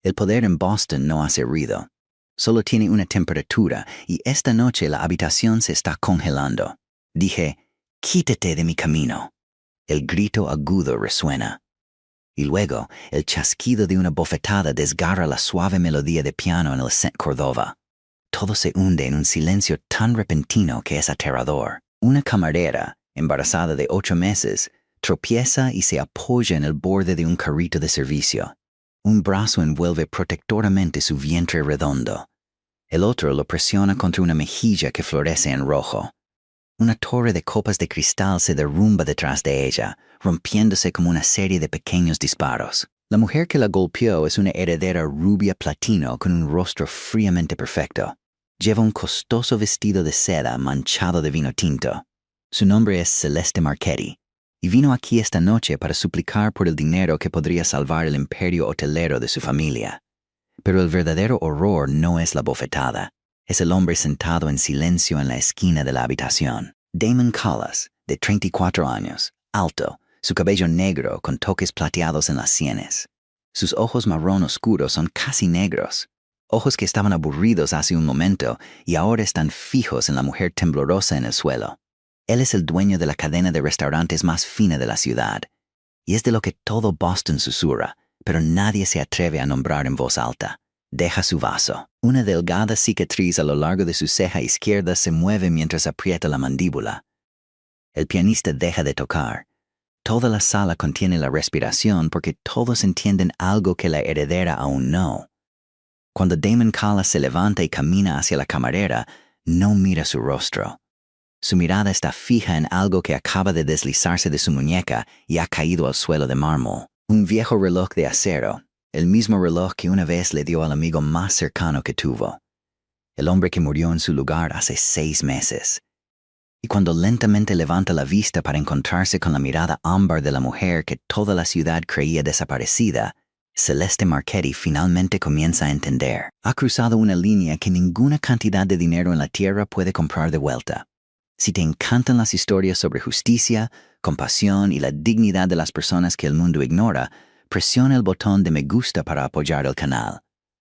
El poder en Boston no hace ruido. Solo tiene una temperatura y esta noche la habitación se está congelando. Dije, «Quítate de mi camino». El grito agudo resuena. Y luego, el chasquido de una bofetada desgarra la suave melodía de piano en el St. Cordova. Todo se hunde en un silencio tan repentino que es aterrador. Una camarera, embarazada de 8 meses, tropieza y se apoya en el borde de un carrito de servicio. Un brazo envuelve protectoramente su vientre redondo. El otro lo presiona contra una mejilla que florece en rojo. Una torre de copas de cristal se derrumba detrás de ella, rompiéndose como una serie de pequeños disparos. La mujer que la golpeó es una heredera rubia platino con un rostro fríamente perfecto. Lleva un costoso vestido de seda manchado de vino tinto. Su nombre es Celeste Marchetti, y vino aquí esta noche para suplicar por el dinero que podría salvar el imperio hotelero de su familia. Pero el verdadero horror no es la bofetada. Es el hombre sentado en silencio en la esquina de la habitación. Damon Callas, de 34 años, alto, su cabello negro con toques plateados en las sienes. Sus ojos marrón oscuros son casi negros. Ojos que estaban aburridos hace un momento y ahora están fijos en la mujer temblorosa en el suelo. Él es el dueño de la cadena de restaurantes más fina de la ciudad. Y es de lo que todo Boston susurra, pero nadie se atreve a nombrar en voz alta. Deja su vaso. Una delgada cicatriz a lo largo de su ceja izquierda se mueve mientras aprieta la mandíbula. El pianista deja de tocar. Toda la sala contiene la respiración porque todos entienden algo que la heredera aún no. Cuando Damon Callas se levanta y camina hacia la camarera, no mira su rostro. Su mirada está fija en algo que acaba de deslizarse de su muñeca y ha caído al suelo de mármol. Un viejo reloj de acero, el mismo reloj que una vez le dio al amigo más cercano que tuvo. El hombre que murió en su lugar hace 6 meses. Y cuando lentamente levanta la vista para encontrarse con la mirada ámbar de la mujer que toda la ciudad creía desaparecida, Celeste Marchetti finalmente comienza a entender. Ha cruzado una línea que ninguna cantidad de dinero en la tierra puede comprar de vuelta. Si te encantan las historias sobre justicia, compasión y la dignidad de las personas que el mundo ignora, presiona el botón de me gusta para apoyar el canal.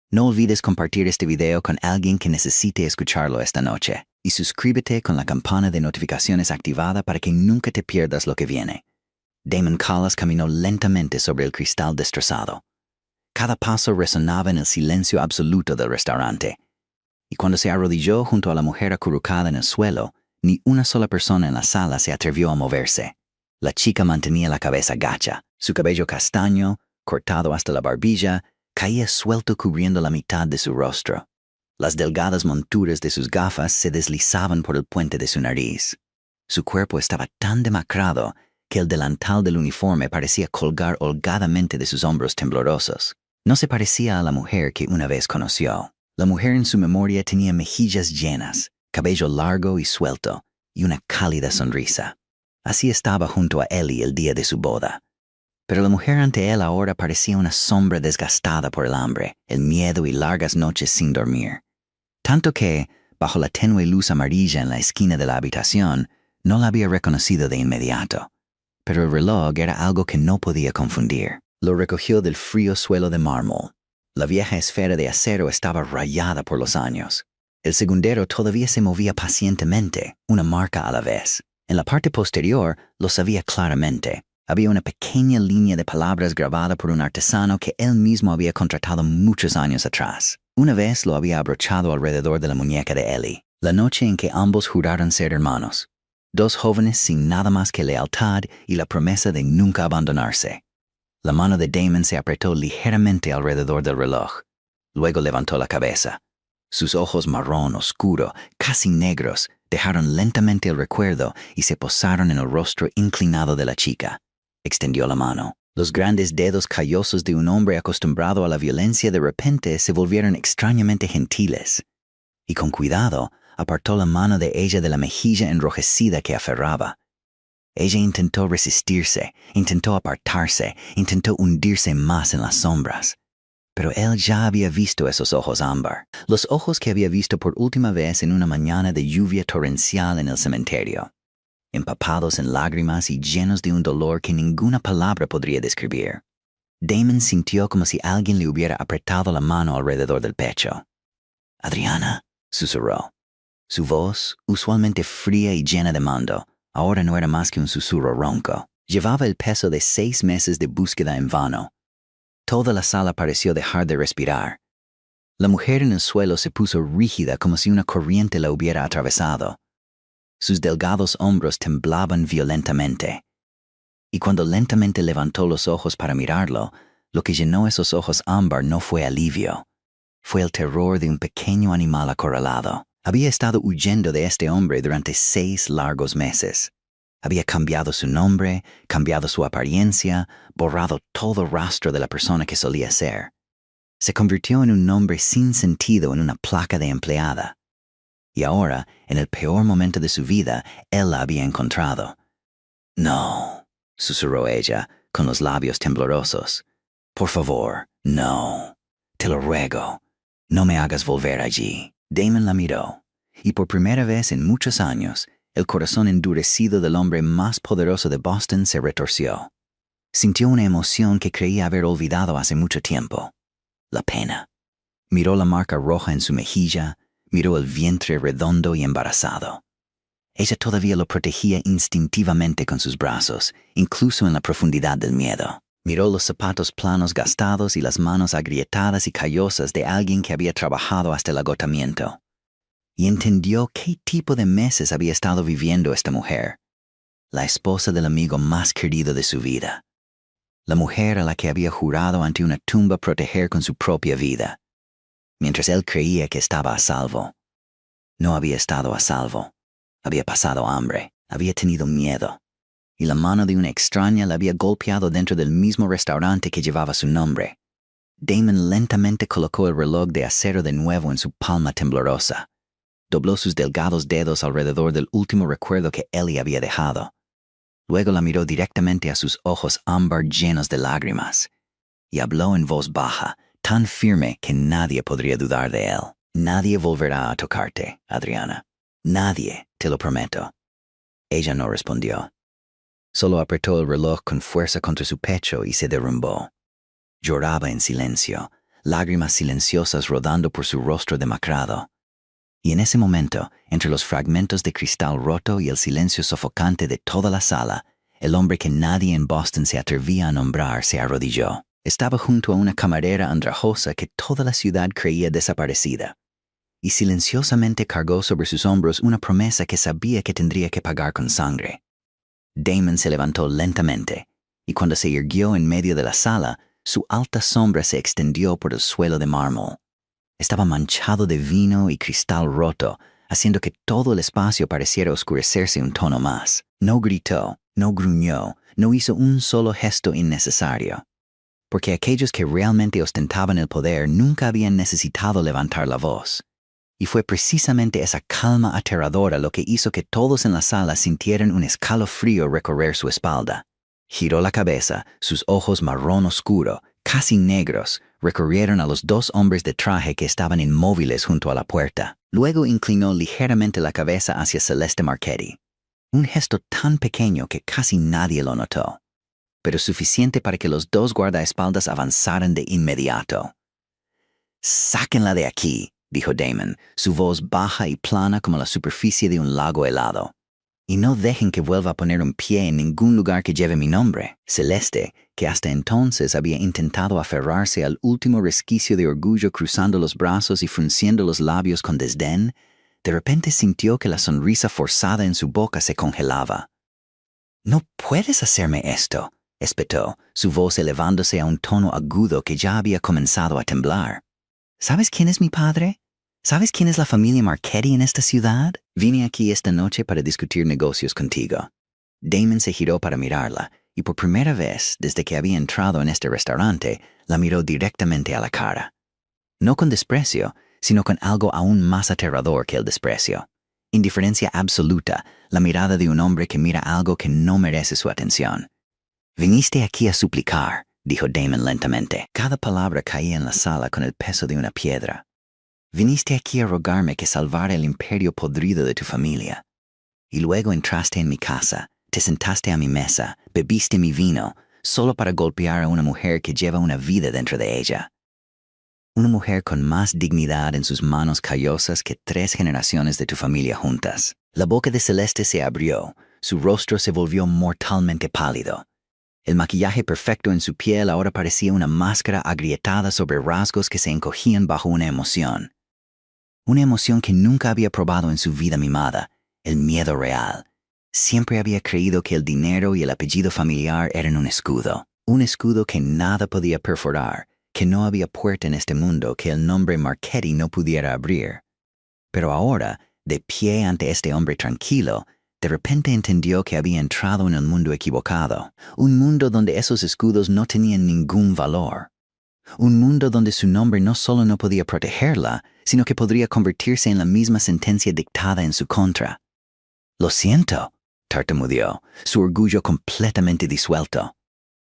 No olvides compartir este video con alguien que necesite escucharlo esta noche. Y suscríbete con la campana de notificaciones activada para que nunca te pierdas lo que viene. Damon Callas caminó lentamente sobre el cristal destrozado. Cada paso resonaba en el silencio absoluto del restaurante. Y cuando se arrodilló junto a la mujer acurrucada en el suelo, ni una sola persona en la sala se atrevió a moverse. La chica mantenía la cabeza gacha. Su cabello castaño, cortado hasta la barbilla, caía suelto cubriendo la mitad de su rostro. Las delgadas monturas de sus gafas se deslizaban por el puente de su nariz. Su cuerpo estaba tan demacrado que el delantal del uniforme parecía colgar holgadamente de sus hombros temblorosos. No se parecía a la mujer que una vez conoció. La mujer en su memoria tenía mejillas llenas, cabello largo y suelto, y una cálida sonrisa. Así estaba junto a Ellie el día de su boda. Pero la mujer ante él ahora parecía una sombra desgastada por el hambre, el miedo y largas noches sin dormir. Tanto que, bajo la tenue luz amarilla en la esquina de la habitación, no la había reconocido de inmediato. Pero el reloj era algo que no podía confundir. Lo recogió del frío suelo de mármol. La vieja esfera de acero estaba rayada por los años. El segundero todavía se movía pacientemente, una marca a la vez. En la parte posterior lo sabía claramente. Había una pequeña línea de palabras grabada por un artesano que él mismo había contratado muchos años atrás. Una vez lo había abrochado alrededor de la muñeca de Ellie, la noche en que ambos juraron ser hermanos. 2 jóvenes sin nada más que lealtad y la promesa de nunca abandonarse. La mano de Damon se apretó ligeramente alrededor del reloj. Luego levantó la cabeza. Sus ojos marrón oscuro, casi negros, dejaron lentamente el recuerdo y se posaron en el rostro inclinado de la chica. Extendió la mano. Los grandes dedos callosos de un hombre acostumbrado a la violencia de repente se volvieron extrañamente gentiles. Y con cuidado, apartó la mano de ella de la mejilla enrojecida que aferraba. Ella intentó resistirse, intentó apartarse, intentó hundirse más en las sombras. Pero él ya había visto esos ojos ámbar, los ojos que había visto por última vez en una mañana de lluvia torrencial en el cementerio, empapados en lágrimas y llenos de un dolor que ninguna palabra podría describir. Damon sintió como si alguien le hubiera apretado la mano alrededor del pecho. «Adriana», susurró. Su voz, usualmente fría y llena de mando, ahora no era más que un susurro ronco. Llevaba el peso de 6 meses de búsqueda en vano. Toda la sala pareció dejar de respirar. La mujer en el suelo se puso rígida como si una corriente la hubiera atravesado. Sus delgados hombros temblaban violentamente. Y cuando lentamente levantó los ojos para mirarlo, lo que llenó esos ojos ámbar no fue alivio. Fue el terror de un pequeño animal acorralado. Había estado huyendo de este hombre durante 6 largos meses. Había cambiado su nombre, cambiado su apariencia, borrado todo rastro de la persona que solía ser. Se convirtió en un nombre sin sentido en una placa de empleada. Y ahora, en el peor momento de su vida, él la había encontrado. «No», susurró ella, con los labios temblorosos. «Por favor, no. Te lo ruego. No me hagas volver allí». Damon la miró, y por primera vez en muchos años, el corazón endurecido del hombre más poderoso de Boston se retorció. Sintió una emoción que creía haber olvidado hace mucho tiempo. La pena. Miró la marca roja en su mejilla, miró el vientre redondo y embarazado. Ella todavía lo protegía instintivamente con sus brazos, incluso en la profundidad del miedo. Miró los zapatos planos gastados y las manos agrietadas y callosas de alguien que había trabajado hasta el agotamiento. Y entendió qué tipo de meses había estado viviendo esta mujer. La esposa del amigo más querido de su vida. La mujer a la que había jurado ante una tumba proteger con su propia vida. Mientras él creía que estaba a salvo. No había estado a salvo. Había pasado hambre, había tenido miedo. Y la mano de una extraña la había golpeado dentro del mismo restaurante que llevaba su nombre. Damon lentamente colocó el reloj de acero de nuevo en su palma temblorosa. Dobló sus delgados dedos alrededor del último recuerdo que Ellie había dejado. Luego la miró directamente a sus ojos ámbar llenos de lágrimas. Y habló en voz baja, tan firme que nadie podría dudar de él. «Nadie volverá a tocarte, Adriana. Nadie, te lo prometo». Ella no respondió. Solo apretó el reloj con fuerza contra su pecho y se derrumbó. Lloraba en silencio, lágrimas silenciosas rodando por su rostro demacrado. Y en ese momento, entre los fragmentos de cristal roto y el silencio sofocante de toda la sala, el hombre que nadie en Boston se atrevía a nombrar se arrodilló. Estaba junto a una camarera andrajosa que toda la ciudad creía desaparecida. Y silenciosamente cargó sobre sus hombros una promesa que sabía que tendría que pagar con sangre. Damon se levantó lentamente, y cuando se irguió en medio de la sala, su alta sombra se extendió por el suelo de mármol. Estaba manchado de vino y cristal roto, haciendo que todo el espacio pareciera oscurecerse un tono más. No gritó, no gruñó, no hizo un solo gesto innecesario. Porque aquellos que realmente ostentaban el poder nunca habían necesitado levantar la voz. Y fue precisamente esa calma aterradora lo que hizo que todos en la sala sintieran un escalofrío recorrer su espalda. Giró la cabeza, sus ojos marrón oscuro, casi negros, recorrieron a los 2 hombres de traje que estaban inmóviles junto a la puerta. Luego inclinó ligeramente la cabeza hacia Celeste Marchetti. Un gesto tan pequeño que casi nadie lo notó, pero suficiente para que los 2 guardaespaldas avanzaran de inmediato. «Sáquenla de aquí», dijo Damon, su voz baja y plana como la superficie de un lago helado. «Y no dejen que vuelva a poner un pie en ningún lugar que lleve mi nombre». Celeste, que hasta entonces había intentado aferrarse al último resquicio de orgullo cruzando los brazos y frunciendo los labios con desdén, de repente sintió que la sonrisa forzada en su boca se congelaba. «No puedes hacerme esto», espetó, su voz elevándose a un tono agudo que ya había comenzado a temblar. «¿Sabes quién es mi padre? ¿Sabes quién es la familia Marchetti en esta ciudad? Vine aquí esta noche para discutir negocios contigo». Damon se giró para mirarla, y por primera vez desde que había entrado en este restaurante, la miró directamente a la cara. No con desprecio, sino con algo aún más aterrador que el desprecio. Indiferencia absoluta, la mirada de un hombre que mira algo que no merece su atención. «Viniste aquí a suplicar», dijo Damon lentamente. Cada palabra caía en la sala con el peso de una piedra. «Viniste aquí a rogarme que salvara el imperio podrido de tu familia. Y luego entraste en mi casa, te sentaste a mi mesa, bebiste mi vino, solo para golpear a una mujer que lleva una vida dentro de ella. Una mujer con más dignidad en sus manos callosas que 3 generaciones de tu familia juntas. La boca de Celeste se abrió, su rostro se volvió mortalmente pálido. El maquillaje perfecto en su piel ahora parecía una máscara agrietada sobre rasgos que se encogían bajo una emoción. Una emoción que nunca había probado en su vida mimada, el miedo real. Siempre había creído que el dinero y el apellido familiar eran un escudo que nada podía perforar, que no había puerta en este mundo que el nombre Marchetti no pudiera abrir. Pero ahora, de pie ante este hombre tranquilo, de repente entendió que había entrado en el mundo equivocado, un mundo donde esos escudos no tenían ningún valor. Un mundo donde su nombre no solo no podía protegerla, sino que podría convertirse en la misma sentencia dictada en su contra. «Lo siento», tartamudeó, su orgullo completamente disuelto.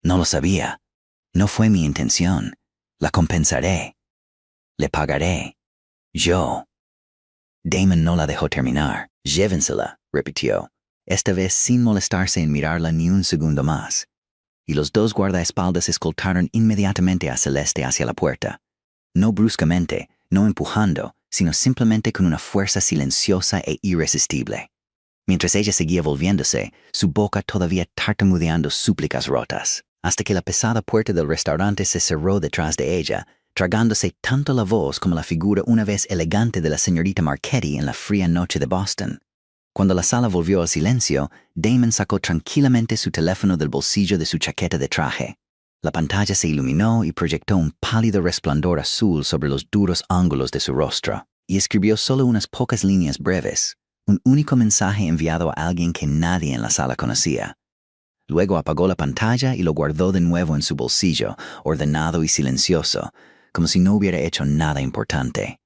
«No lo sabía. No fue mi intención. La compensaré. Le pagaré. Yo». Damon no la dejó terminar. «Llévensela», repitió, esta vez sin molestarse en mirarla ni un segundo más. Y los 2 guardaespaldas escoltaron inmediatamente a Celeste hacia la puerta. No bruscamente, no empujando, sino simplemente con una fuerza silenciosa e irresistible. Mientras ella seguía volviéndose, su boca todavía tartamudeando súplicas rotas, hasta que la pesada puerta del restaurante se cerró detrás de ella, tragándose tanto la voz como la figura una vez elegante de la señorita Marchetti en la fría noche de Boston. Cuando la sala volvió al silencio, Damon sacó tranquilamente su teléfono del bolsillo de su chaqueta de traje. La pantalla se iluminó y proyectó un pálido resplandor azul sobre los duros ángulos de su rostro, y escribió solo unas pocas líneas breves, un único mensaje enviado a alguien que nadie en la sala conocía. Luego apagó la pantalla y lo guardó de nuevo en su bolsillo, ordenado y silencioso, como si no hubiera hecho nada importante.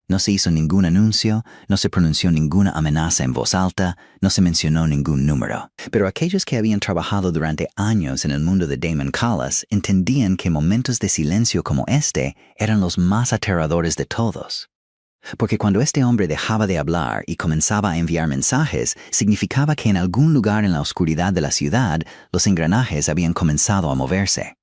No se hizo ningún anuncio, no se pronunció ninguna amenaza en voz alta, no se mencionó ningún número. Pero aquellos que habían trabajado durante años en el mundo de Damon Callas entendían que momentos de silencio como este eran los más aterradores de todos. Porque cuando este hombre dejaba de hablar y comenzaba a enviar mensajes, significaba que en algún lugar en la oscuridad de la ciudad los engranajes habían comenzado a moverse.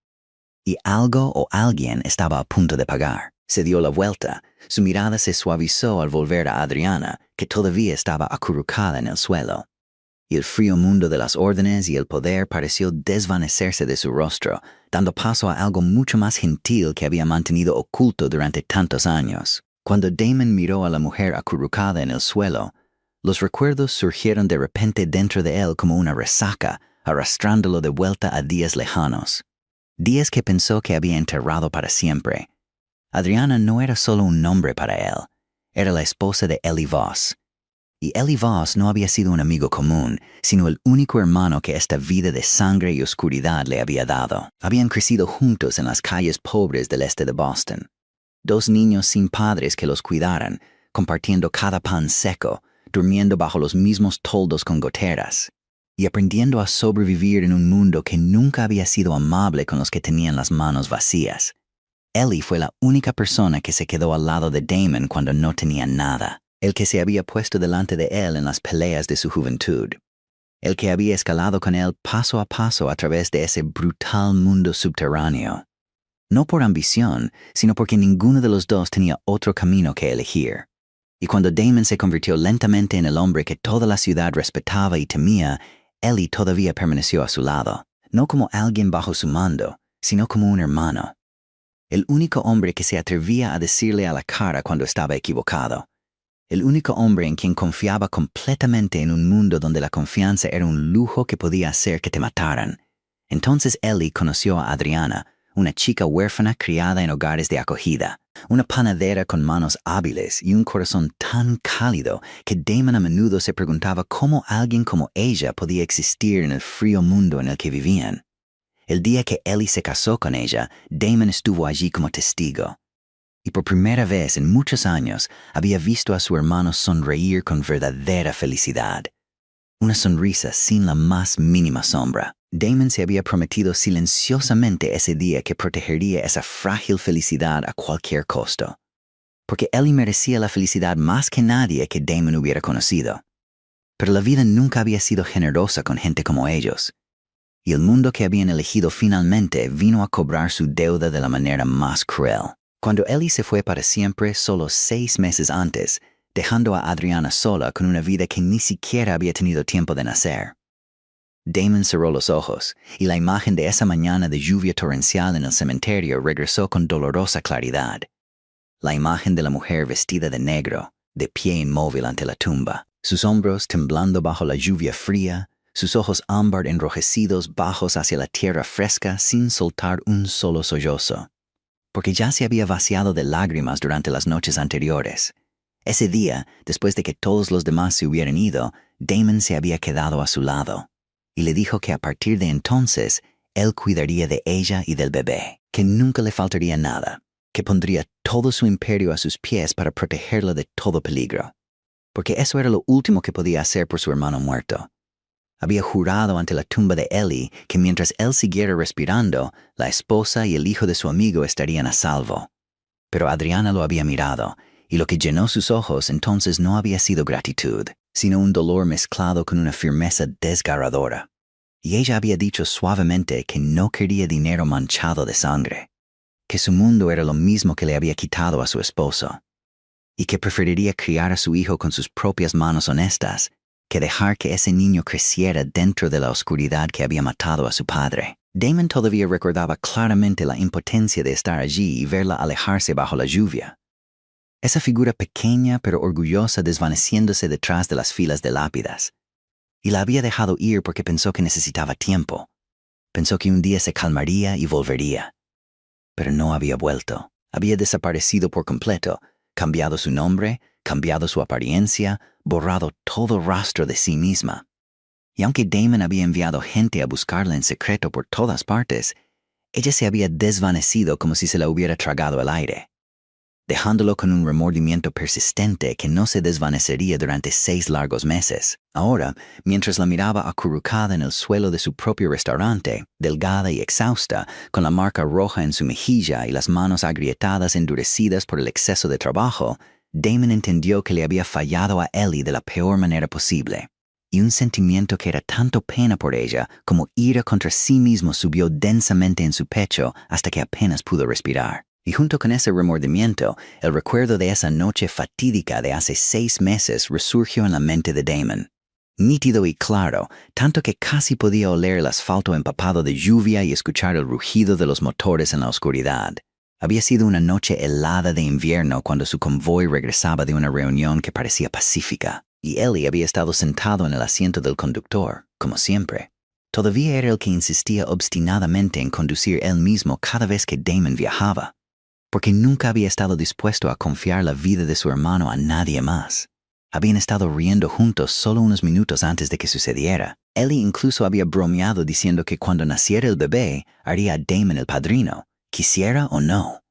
Y algo o alguien estaba a punto de pagar. Se dio la vuelta, su mirada se suavizó al volver a Adriana, que todavía estaba acurrucada en el suelo. Y el frío mundo de las órdenes y el poder pareció desvanecerse de su rostro, dando paso a algo mucho más gentil que había mantenido oculto durante tantos años. Cuando Damon miró a la mujer acurrucada en el suelo, los recuerdos surgieron de repente dentro de él como una resaca, arrastrándolo de vuelta a días lejanos. Días que pensó que había enterrado para siempre. Adriana no era solo un nombre para él, era la esposa de Ellie Voss. Y Ellie Voss no había sido un amigo común, sino el único hermano que esta vida de sangre y oscuridad le había dado. Habían crecido juntos en las calles pobres del este de Boston. 2 niños sin padres que los cuidaran, compartiendo cada pan seco, durmiendo bajo los mismos toldos con goteras, y aprendiendo a sobrevivir en un mundo que nunca había sido amable con los que tenían las manos vacías. Ellie fue la única persona que se quedó al lado de Damon cuando no tenía nada, el que se había puesto delante de él en las peleas de su juventud, el que había escalado con él paso a paso a través de ese brutal mundo subterráneo. No por ambición, sino porque ninguno de los dos tenía otro camino que elegir. Y cuando Damon se convirtió lentamente en el hombre que toda la ciudad respetaba y temía, Ellie todavía permaneció a su lado, no como alguien bajo su mando, sino como un hermano. El único hombre que se atrevía a decirle a la cara cuando estaba equivocado. El único hombre en quien confiaba completamente en un mundo donde la confianza era un lujo que podía hacer que te mataran. Entonces Ellie conoció a Adriana, una chica huérfana criada en hogares de acogida, una panadera con manos hábiles y un corazón tan cálido que Damon a menudo se preguntaba cómo alguien como ella podía existir en el frío mundo en el que vivían. El día que Ellie se casó con ella, Damon estuvo allí como testigo. Y por primera vez en muchos años había visto a su hermano sonreír con verdadera felicidad. Una sonrisa sin la más mínima sombra. Damon se había prometido silenciosamente ese día que protegería esa frágil felicidad a cualquier costo. Porque Ellie merecía la felicidad más que nadie que Damon hubiera conocido. Pero la vida nunca había sido generosa con gente como ellos. y el mundo que habían elegido finalmente vino a cobrar su deuda de la manera más cruel. Cuando Ellie se fue para siempre solo 6 meses antes, dejando a Adriana sola con una vida que ni siquiera había tenido tiempo de nacer. Damon cerró los ojos, y la imagen de esa mañana de lluvia torrencial en el cementerio regresó con dolorosa claridad. La imagen de la mujer vestida de negro, de pie inmóvil ante la tumba, sus hombros temblando bajo la lluvia fría, sus ojos ámbar enrojecidos bajos hacia la tierra fresca sin soltar un solo sollozo, porque ya se había vaciado de lágrimas durante las noches anteriores. Ese día, después de que todos los demás se hubieran ido, Damon se había quedado a su lado, y le dijo que a partir de entonces, él cuidaría de ella y del bebé, que nunca le faltaría nada, que pondría todo su imperio a sus pies para protegerla de todo peligro, porque eso era lo último que podía hacer por su hermano muerto. Había jurado ante la tumba de Ellie que mientras él siguiera respirando, la esposa y el hijo de su amigo estarían a salvo. Pero Adriana lo había mirado, y lo que llenó sus ojos entonces no había sido gratitud, sino un dolor mezclado con una firmeza desgarradora. Y ella había dicho suavemente que no quería dinero manchado de sangre, que su mundo era lo mismo que le había quitado a su esposo, y que preferiría criar a su hijo con sus propias manos honestas que dejar que ese niño creciera dentro de la oscuridad que había matado a su padre. Damon todavía recordaba claramente la impotencia de estar allí y verla alejarse bajo la lluvia. Esa figura pequeña pero orgullosa desvaneciéndose detrás de las filas de lápidas. Y la había dejado ir porque pensó que necesitaba tiempo. Pensó que un día se calmaría y volvería. Pero no había vuelto. Había desaparecido por completo, cambiado su nombre, cambiado su apariencia, borrado todo rastro de sí misma. Y aunque Damon había enviado gente a buscarla en secreto por todas partes, ella se había desvanecido como si se la hubiera tragado el aire, dejándolo con un remordimiento persistente que no se desvanecería durante 6 largos meses. Ahora, mientras la miraba acurrucada en el suelo de su propio restaurante, delgada y exhausta, con la marca roja en su mejilla y las manos agrietadas endurecidas por el exceso de trabajo, Damon entendió que le había fallado a Ellie de la peor manera posible, y un sentimiento que era tanto pena por ella como ira contra sí mismo subió densamente en su pecho hasta que apenas pudo respirar. Y junto con ese remordimiento, el recuerdo de esa noche fatídica de hace 6 meses resurgió en la mente de Damon. Nítido y claro, tanto que casi podía oler el asfalto empapado de lluvia y escuchar el rugido de los motores en la oscuridad. Había sido una noche helada de invierno cuando su convoy regresaba de una reunión que parecía pacífica, y Ellie había estado sentado en el asiento del conductor, como siempre. Todavía era el que insistía obstinadamente en conducir él mismo cada vez que Damon viajaba, porque nunca había estado dispuesto a confiar la vida de su hermano a nadie más. Habían estado riendo juntos solo unos minutos antes de que sucediera. Ellie incluso había bromeado diciendo que cuando naciera el bebé, haría a Damon el padrino, quisiera o no.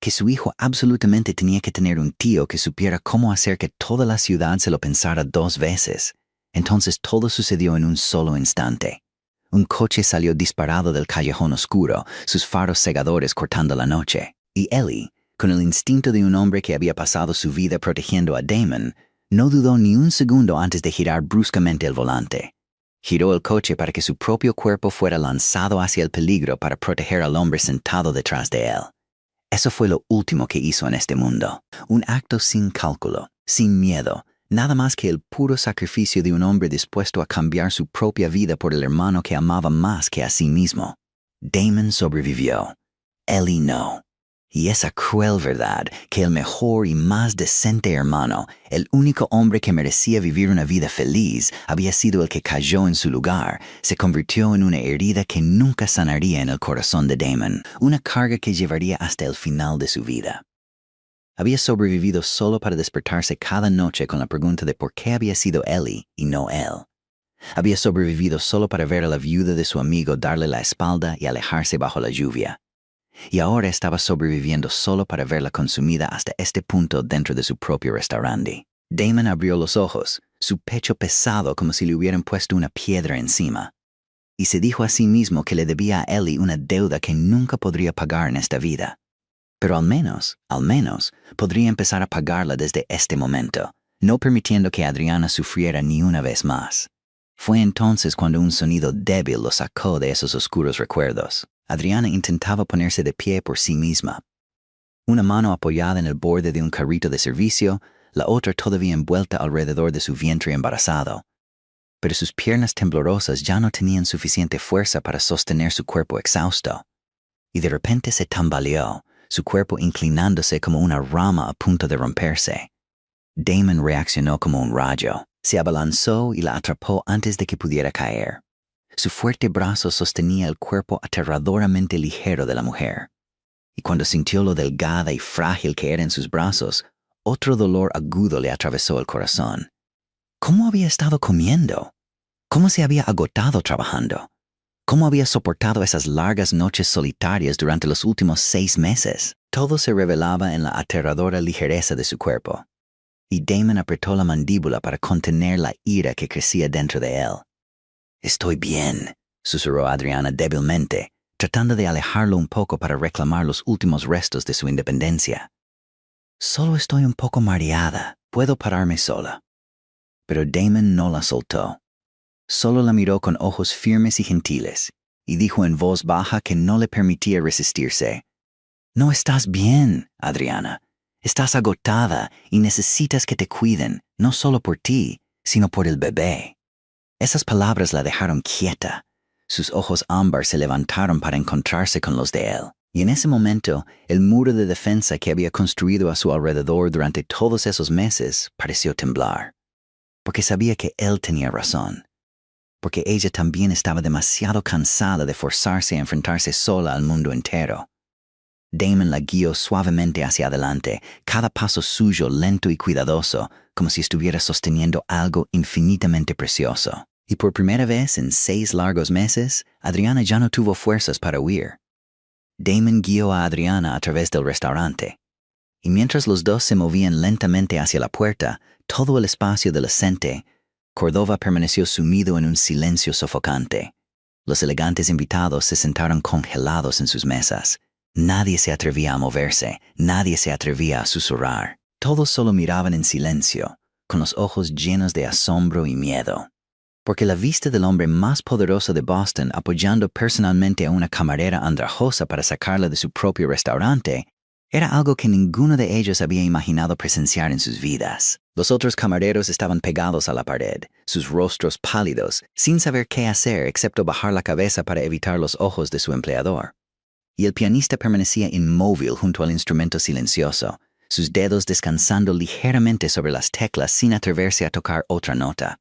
Que su hijo absolutamente tenía que tener un tío que supiera cómo hacer que toda la ciudad se lo pensara 2 veces. Entonces todo sucedió en un solo instante. Un coche salió disparado del callejón oscuro, sus faros cegadores cortando la noche. Y Ellie, con el instinto de un hombre que había pasado su vida protegiendo a Damon, no dudó ni un segundo antes de girar bruscamente el volante. Giró el coche para que su propio cuerpo fuera lanzado hacia el peligro para proteger al hombre sentado detrás de él. Eso fue lo último que hizo en este mundo. Un acto sin cálculo, sin miedo, nada más que el puro sacrificio de un hombre dispuesto a cambiar su propia vida por el hermano que amaba más que a sí mismo. Damon sobrevivió. Ellie no. Y esa cruel verdad que el mejor y más decente hermano, el único hombre que merecía vivir una vida feliz, había sido el que cayó en su lugar, se convirtió en una herida que nunca sanaría en el corazón de Damon, una carga que llevaría hasta el final de su vida. Había sobrevivido solo para despertarse cada noche con la pregunta de por qué había sido Ellie y no él. Había sobrevivido solo para ver a la viuda de su amigo darle la espalda y alejarse bajo la lluvia. Y ahora estaba sobreviviendo solo para verla consumida hasta este punto dentro de su propio restaurante. Damon abrió los ojos, su pecho pesado como si le hubieran puesto una piedra encima, y se dijo a sí mismo que le debía a Ellie una deuda que nunca podría pagar en esta vida. Pero al menos, podría empezar a pagarla desde este momento, no permitiendo que Adriana sufriera ni una vez más. Fue entonces cuando un sonido débil lo sacó de esos oscuros recuerdos. Adriana intentaba ponerse de pie por sí misma. Una mano apoyada en el borde de un carrito de servicio, la otra todavía envuelta alrededor de su vientre embarazado. Pero sus piernas temblorosas ya no tenían suficiente fuerza para sostener su cuerpo exhausto. Y de repente se tambaleó, su cuerpo inclinándose como una rama a punto de romperse. Damon reaccionó como un rayo. Se abalanzó y la atrapó antes de que pudiera caer. Su fuerte brazo sostenía el cuerpo aterradoramente ligero de la mujer. Y cuando sintió lo delgada y frágil que era en sus brazos, otro dolor agudo le atravesó el corazón. ¿Cómo había estado comiendo? ¿Cómo se había agotado trabajando? ¿Cómo había soportado esas largas noches solitarias durante los últimos 6 meses? Todo se revelaba en la aterradora ligereza de su cuerpo. Y Damon apretó la mandíbula para contener la ira que crecía dentro de él. «Estoy bien», susurró Adriana débilmente, tratando de alejarlo un poco para reclamar los últimos restos de su independencia. «Solo estoy un poco mareada. Puedo pararme sola». Pero Damon no la soltó. Solo la miró con ojos firmes y gentiles, y dijo en voz baja que no le permitía resistirse. «No estás bien, Adriana. Estás agotada y necesitas que te cuiden, no solo por ti, sino por el bebé». Esas palabras la dejaron quieta. Sus ojos ámbar se levantaron para encontrarse con los de él. Y en ese momento, el muro de defensa que había construido a su alrededor durante todos esos meses pareció temblar. Porque sabía que él tenía razón. Porque ella también estaba demasiado cansada de forzarse a enfrentarse sola al mundo entero. Damon la guió suavemente hacia adelante, cada paso suyo lento y cuidadoso, como si estuviera sosteniendo algo infinitamente precioso. Y por primera vez en 6 largos meses, Adriana ya no tuvo fuerzas para huir. Damon guió a Adriana a través del restaurante. Y mientras los dos se movían lentamente hacia la puerta, todo el espacio del ascente, Córdoba permaneció sumido en un silencio sofocante. Los elegantes invitados se sentaron congelados en sus mesas. Nadie se atrevía a moverse, nadie se atrevía a susurrar. Todos solo miraban en silencio, con los ojos llenos de asombro y miedo. Porque la vista del hombre más poderoso de Boston apoyando personalmente a una camarera andrajosa para sacarla de su propio restaurante era algo que ninguno de ellos había imaginado presenciar en sus vidas. Los otros camareros estaban pegados a la pared, sus rostros pálidos, sin saber qué hacer excepto bajar la cabeza para evitar los ojos de su empleador. Y el pianista permanecía inmóvil junto al instrumento silencioso, sus dedos descansando ligeramente sobre las teclas sin atreverse a tocar otra nota.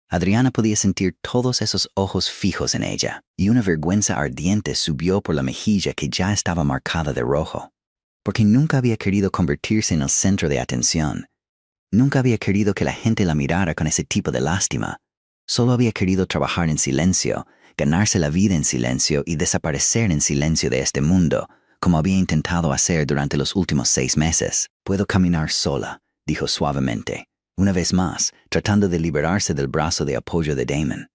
Adriana podía sentir todos esos ojos fijos en ella, y una vergüenza ardiente subió por la mejilla que ya estaba marcada de rojo. Porque nunca había querido convertirse en el centro de atención. Nunca había querido que la gente la mirara con ese tipo de lástima. Solo había querido trabajar en silencio, ganarse la vida en silencio y desaparecer en silencio de este mundo, como había intentado hacer durante los últimos 6 meses. «Puedo caminar sola», dijo suavemente, una vez más, tratando de liberarse del brazo de apoyo de Damon.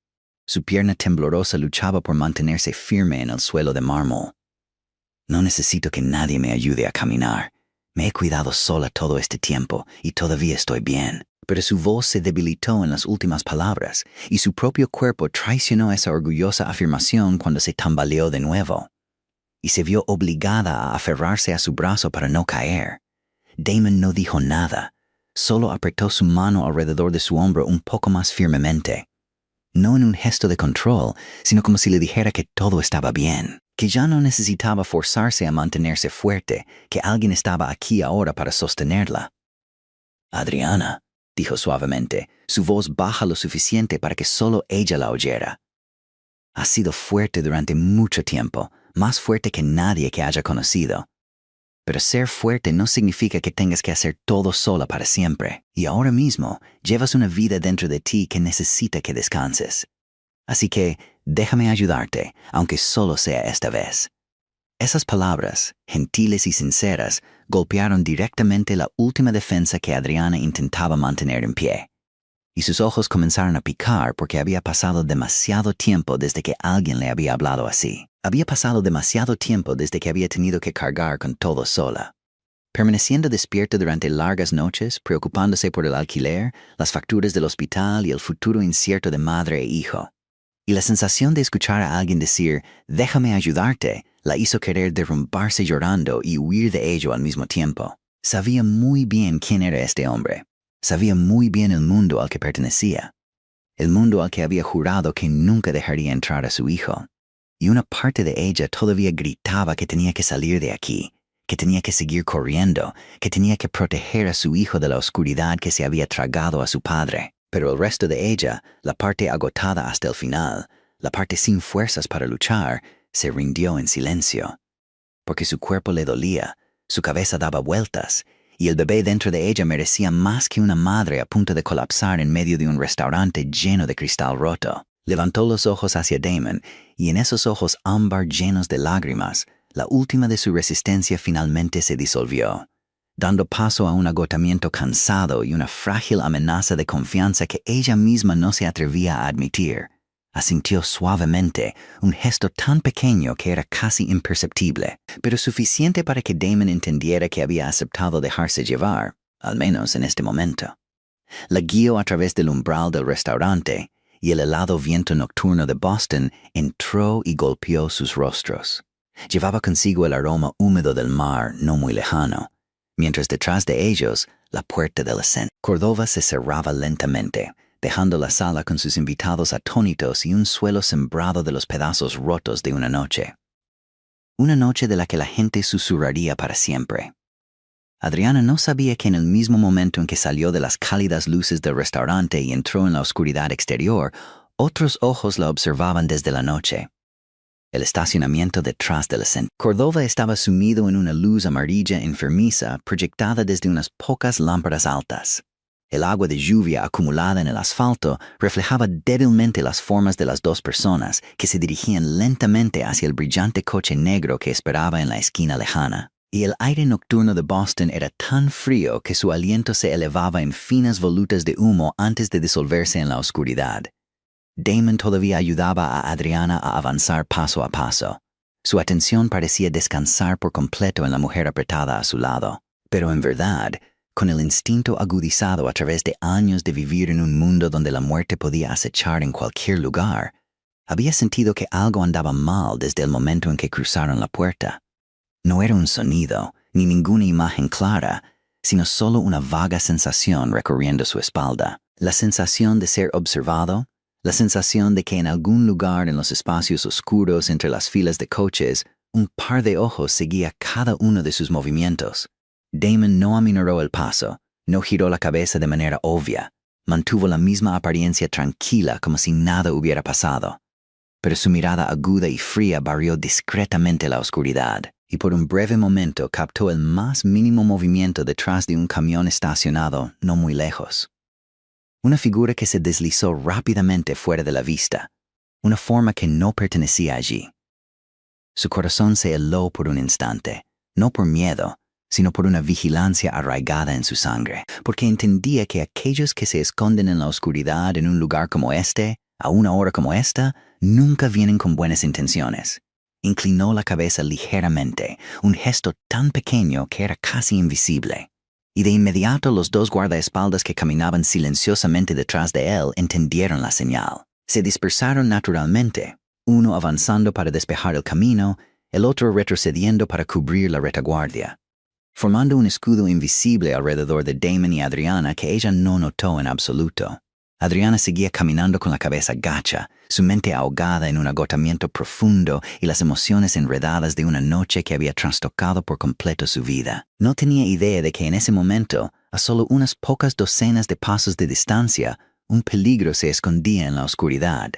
Su pierna temblorosa luchaba por mantenerse firme en el suelo de mármol. «No necesito que nadie me ayude a caminar. Me he cuidado sola todo este tiempo y todavía estoy bien». Pero su voz se debilitó en las últimas palabras, y su propio cuerpo traicionó esa orgullosa afirmación cuando se tambaleó de nuevo. Y se vio obligada a aferrarse a su brazo para no caer. Damon no dijo nada, solo apretó su mano alrededor de su hombro un poco más firmemente. No en un gesto de control, sino como si le dijera que todo estaba bien, que ya no necesitaba forzarse a mantenerse fuerte, que alguien estaba aquí ahora para sostenerla. «Adriana», dijo suavemente, su voz baja lo suficiente para que solo ella la oyera. «Has sido fuerte durante mucho tiempo, más fuerte que nadie que haya conocido. Pero ser fuerte no significa que tengas que hacer todo sola para siempre, y ahora mismo llevas una vida dentro de ti que necesita que descanses. Así que déjame ayudarte, aunque solo sea esta vez». Esas palabras, gentiles y sinceras, golpearon directamente la última defensa que Adriana intentaba mantener en pie. Y sus ojos comenzaron a picar porque había pasado demasiado tiempo desde que alguien le había hablado así. Había pasado demasiado tiempo desde que había tenido que cargar con todo sola. permaneciendo despierto durante largas noches, preocupándose por el alquiler, las facturas del hospital y el futuro incierto de madre e hijo. Y la sensación de escuchar a alguien decir, déjame ayudarte, la hizo querer derrumbarse llorando y huir de ello al mismo tiempo. Sabía muy bien quién era este hombre. Sabía muy bien el mundo al que pertenecía. El mundo al que había jurado que nunca dejaría entrar a su hijo. Y una parte de ella todavía gritaba que tenía que salir de aquí, que tenía que seguir corriendo, que tenía que proteger a su hijo de la oscuridad que se había tragado a su padre. Pero el resto de ella, la parte agotada hasta el final, la parte sin fuerzas para luchar, se rindió en silencio. Porque su cuerpo le dolía, su cabeza daba vueltas, y el bebé dentro de ella merecía más que una madre a punto de colapsar en medio de un restaurante lleno de cristal roto. Levantó los ojos hacia Damon, y en esos ojos ámbar llenos de lágrimas, la última de su resistencia finalmente se disolvió, dando paso a un agotamiento cansado y una frágil amenaza de confianza que ella misma no se atrevía a admitir. Asintió suavemente, un gesto tan pequeño que era casi imperceptible, pero suficiente para que Damon entendiera que había aceptado dejarse llevar, al menos en este momento. La guió a través del umbral del restaurante, y el helado viento nocturno de Boston entró y golpeó sus rostros. Llevaba consigo el aroma húmedo del mar no muy lejano, mientras detrás de ellos la puerta del ascensor. Cordova se cerraba lentamente, dejando la sala con sus invitados atónitos y un suelo sembrado de los pedazos rotos de una noche. Una noche de la que la gente susurraría para siempre. Adriana no sabía que en el mismo momento en que salió de las cálidas luces del restaurante y entró en la oscuridad exterior, otros ojos la observaban desde la noche. El estacionamiento detrás del ascensor. Cordova estaba sumido en una luz amarilla enfermiza proyectada desde unas pocas lámparas altas. El agua de lluvia acumulada en el asfalto reflejaba débilmente las formas de las dos personas que se dirigían lentamente hacia el brillante coche negro que esperaba en la esquina lejana. Y el aire nocturno de Boston era tan frío que su aliento se elevaba en finas volutas de humo antes de disolverse en la oscuridad. Damon todavía ayudaba a Adriana a avanzar paso a paso. Su atención parecía descansar por completo en la mujer apretada a su lado. Pero en verdad, con el instinto agudizado a través de años de vivir en un mundo donde la muerte podía acechar en cualquier lugar, había sentido que algo andaba mal desde el momento en que cruzaron la puerta. No era un sonido, ni ninguna imagen clara, sino solo una vaga sensación recorriendo su espalda. La sensación de ser observado, la sensación de que en algún lugar en los espacios oscuros entre las filas de coches, un par de ojos seguía cada uno de sus movimientos. Damon no aminoró el paso, no giró la cabeza de manera obvia, mantuvo la misma apariencia tranquila como si nada hubiera pasado. Pero su mirada aguda y fría barrió discretamente la oscuridad, y por un breve momento captó el más mínimo movimiento detrás de un camión estacionado no muy lejos. Una figura que se deslizó rápidamente fuera de la vista, una forma que no pertenecía allí. Su corazón se heló por un instante, no por miedo, sino por una vigilancia arraigada en su sangre, porque entendía que aquellos que se esconden en la oscuridad en un lugar como este, a una hora como esta, nunca vienen con buenas intenciones. Inclinó la cabeza ligeramente, un gesto tan pequeño que era casi invisible. Y de inmediato los dos guardaespaldas que caminaban silenciosamente detrás de él entendieron la señal. Se dispersaron naturalmente, uno avanzando para despejar el camino, el otro retrocediendo para cubrir la retaguardia, formando un escudo invisible alrededor de Damon y Adriana que ella no notó en absoluto. Adriana seguía caminando con la cabeza gacha, su mente ahogada en un agotamiento profundo y las emociones enredadas de una noche que había trastocado por completo su vida. No tenía idea de que en ese momento, a solo unas pocas docenas de pasos de distancia, un peligro se escondía en la oscuridad,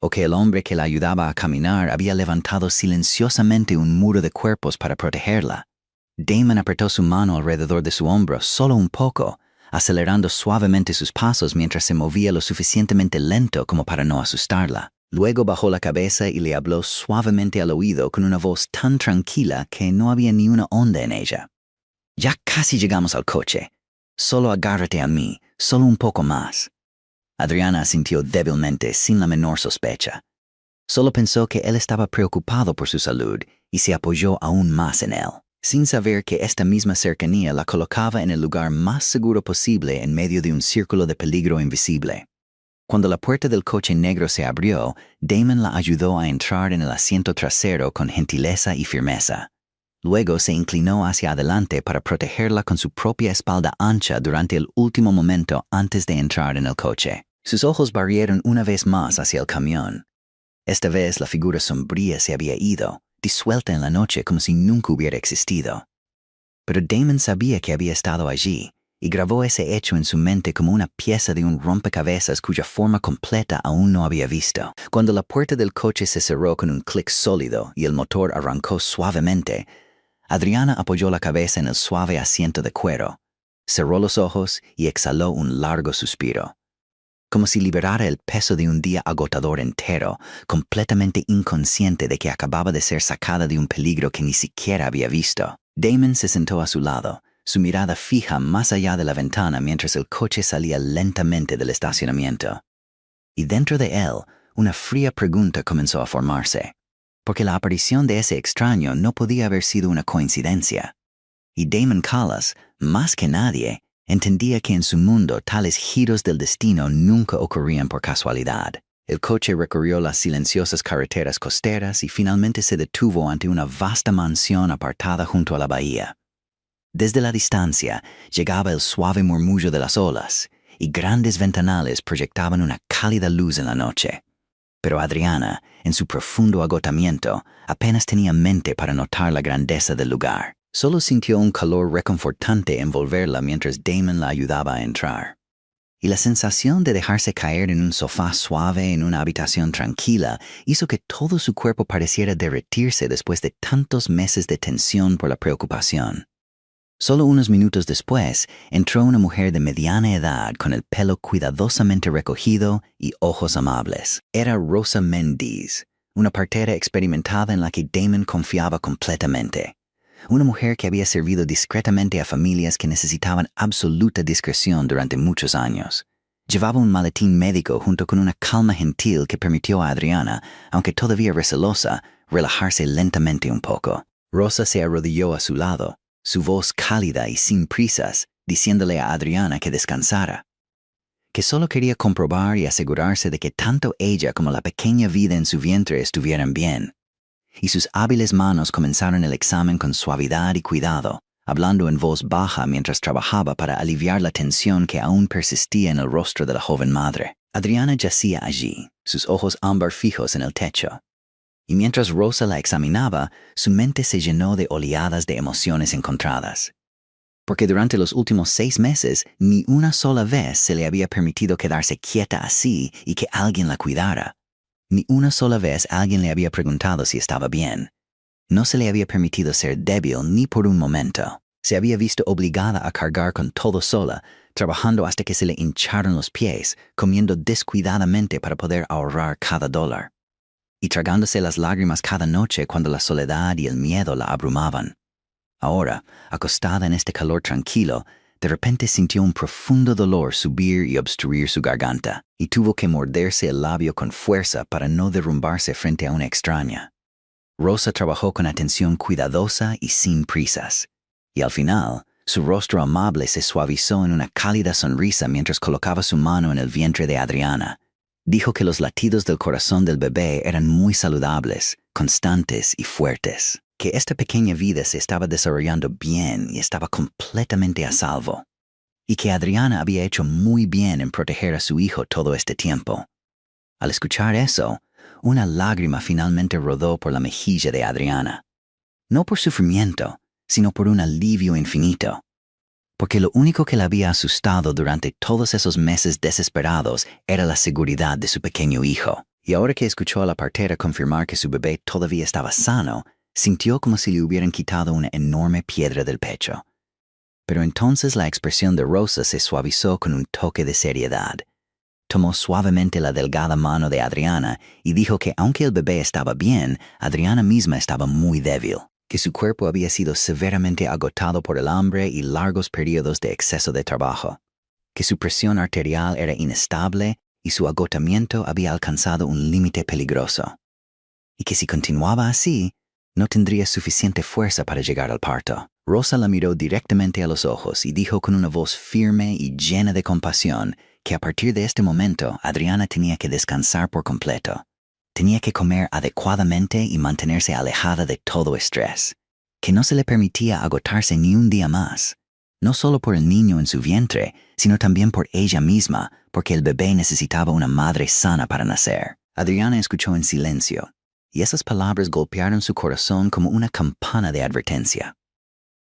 o que el hombre que la ayudaba a caminar había levantado silenciosamente un muro de cuerpos para protegerla. Damon apretó su mano alrededor de su hombro solo un poco, acelerando suavemente sus pasos mientras se movía lo suficientemente lento como para no asustarla. Luego bajó la cabeza y le habló suavemente al oído con una voz tan tranquila que no había ni una onda en ella. «Ya casi llegamos al coche. Solo agárrate a mí, solo un poco más». Adriana asintió débilmente, sin la menor sospecha. Solo pensó que él estaba preocupado por su salud y se apoyó aún más en él. sin saber que esta misma cercanía la colocaba en el lugar más seguro posible en medio de un círculo de peligro invisible. Cuando la puerta del coche negro se abrió, Damon la ayudó a entrar en el asiento trasero con gentileza y firmeza. Luego se inclinó hacia adelante para protegerla con su propia espalda ancha durante el último momento antes de entrar en el coche. Sus ojos barrieron una vez más hacia el camión. Esta vez la figura sombría se había ido, disuelta en la noche como si nunca hubiera existido. Pero Damon sabía que había estado allí, y grabó ese hecho en su mente como una pieza de un rompecabezas cuya forma completa aún no había visto. Cuando la puerta del coche se cerró con un clic sólido y el motor arrancó suavemente, Adriana apoyó la cabeza en el suave asiento de cuero, cerró los ojos y exhaló un largo suspiro, como si liberara el peso de un día agotador entero, completamente inconsciente de que acababa de ser sacada de un peligro que ni siquiera había visto. Damon se sentó a su lado, su mirada fija más allá de la ventana mientras el coche salía lentamente del estacionamiento. Y dentro de él, una fría pregunta comenzó a formarse, porque la aparición de ese extraño no podía haber sido una coincidencia. Y Damon Callas, más que nadie, entendía que en su mundo tales giros del destino nunca ocurrían por casualidad. El coche recorrió las silenciosas carreteras costeras y finalmente se detuvo ante una vasta mansión apartada junto a la bahía. Desde la distancia llegaba el suave murmullo de las olas, y grandes ventanales proyectaban una cálida luz en la noche. Pero Adriana, en su profundo agotamiento, apenas tenía mente para notar la grandeza del lugar. Solo sintió un calor reconfortante envolverla mientras Damon la ayudaba a entrar. Y la sensación de dejarse caer en un sofá suave en una habitación tranquila hizo que todo su cuerpo pareciera derretirse después de tantos meses de tensión por la preocupación. Solo unos minutos después, entró una mujer de mediana edad con el pelo cuidadosamente recogido y ojos amables. Era Rosa Mendiz, una partera experimentada en la que Damon confiaba completamente. Una mujer que había servido discretamente a familias que necesitaban absoluta discreción durante muchos años. Llevaba un maletín médico junto con una calma gentil que permitió a Adriana, aunque todavía recelosa, relajarse lentamente un poco. Rosa se arrodilló a su lado, su voz cálida y sin prisas, diciéndole a Adriana que descansara, que solo quería comprobar y asegurarse de que tanto ella como la pequeña vida en su vientre estuvieran bien. Y sus hábiles manos comenzaron el examen con suavidad y cuidado, hablando en voz baja mientras trabajaba para aliviar la tensión que aún persistía en el rostro de la joven madre. Adriana yacía allí, sus ojos ámbar fijos en el techo. Y mientras Rosa la examinaba, su mente se llenó de oleadas de emociones encontradas. Porque durante los últimos 6 meses, ni una sola vez se le había permitido quedarse quieta así y que alguien la cuidara. Ni una sola vez alguien le había preguntado si estaba bien. No se le había permitido ser débil ni por un momento. Se había visto obligada a cargar con todo sola, trabajando hasta que se le hincharon los pies, comiendo descuidadamente para poder ahorrar cada dólar, y tragándose las lágrimas cada noche cuando la soledad y el miedo la abrumaban. Ahora, acostada en este calor tranquilo, de repente sintió un profundo dolor subir y obstruir su garganta, y tuvo que morderse el labio con fuerza para no derrumbarse frente a una extraña. Rosa trabajó con atención cuidadosa y sin prisas, y al final, su rostro amable se suavizó en una cálida sonrisa mientras colocaba su mano en el vientre de Adriana. Dijo que los latidos del corazón del bebé eran muy saludables, constantes y fuertes, que esta pequeña vida se estaba desarrollando bien y estaba completamente a salvo, y que Adriana había hecho muy bien en proteger a su hijo todo este tiempo. Al escuchar eso, una lágrima finalmente rodó por la mejilla de Adriana, no por sufrimiento, sino por un alivio infinito. Porque lo único que la había asustado durante todos esos meses desesperados era la seguridad de su pequeño hijo. Y ahora que escuchó a la partera confirmar que su bebé todavía estaba sano, sintió como si le hubieran quitado una enorme piedra del pecho. Pero entonces la expresión de Rosa se suavizó con un toque de seriedad. Tomó suavemente la delgada mano de Adriana y dijo que aunque el bebé estaba bien, Adriana misma estaba muy débil, que su cuerpo había sido severamente agotado por el hambre y largos periodos de exceso de trabajo, que su presión arterial era inestable y su agotamiento había alcanzado un límite peligroso, y que si continuaba así, No tendría suficiente fuerza para llegar al parto. Rosa la miró directamente a los ojos y dijo con una voz firme y llena de compasión que a partir de este momento Adriana tenía que descansar por completo. Tenía que comer adecuadamente y mantenerse alejada de todo estrés. Que no se le permitía agotarse ni un día más. No solo por el niño en su vientre, sino también por ella misma, porque el bebé necesitaba una madre sana para nacer. Adriana escuchó en silencio, y esas palabras golpearon su corazón como una campana de advertencia.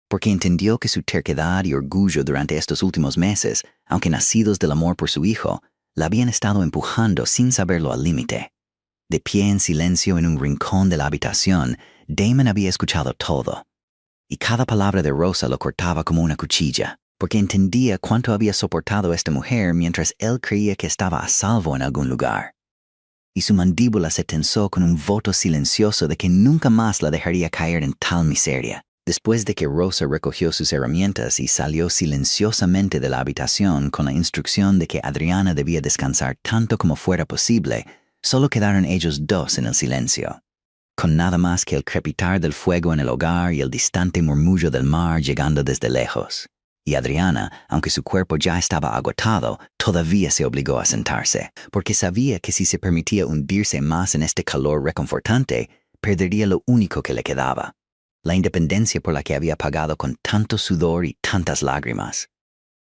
Porque entendió que su terquedad y orgullo durante estos últimos meses, aunque nacidos del amor por su hijo, la habían estado empujando sin saberlo al límite. De pie en silencio en un rincón de la habitación, Damon había escuchado todo. Y cada palabra de Rosa lo cortaba como una cuchilla, porque entendía cuánto había soportado esta mujer mientras él creía que estaba a salvo en algún lugar. Y su mandíbula se tensó con un voto silencioso de que nunca más la dejaría caer en tal miseria. Después de que Rosa recogió sus herramientas y salió silenciosamente de la habitación con la instrucción de que Adriana debía descansar tanto como fuera posible, solo quedaron ellos dos en el silencio, con nada más que el crepitar del fuego en el hogar y el distante murmullo del mar llegando desde lejos. Y Adriana, aunque su cuerpo ya estaba agotado, todavía se obligó a sentarse, porque sabía que si se permitía hundirse más en este calor reconfortante, perdería lo único que le quedaba, la independencia por la que había pagado con tanto sudor y tantas lágrimas.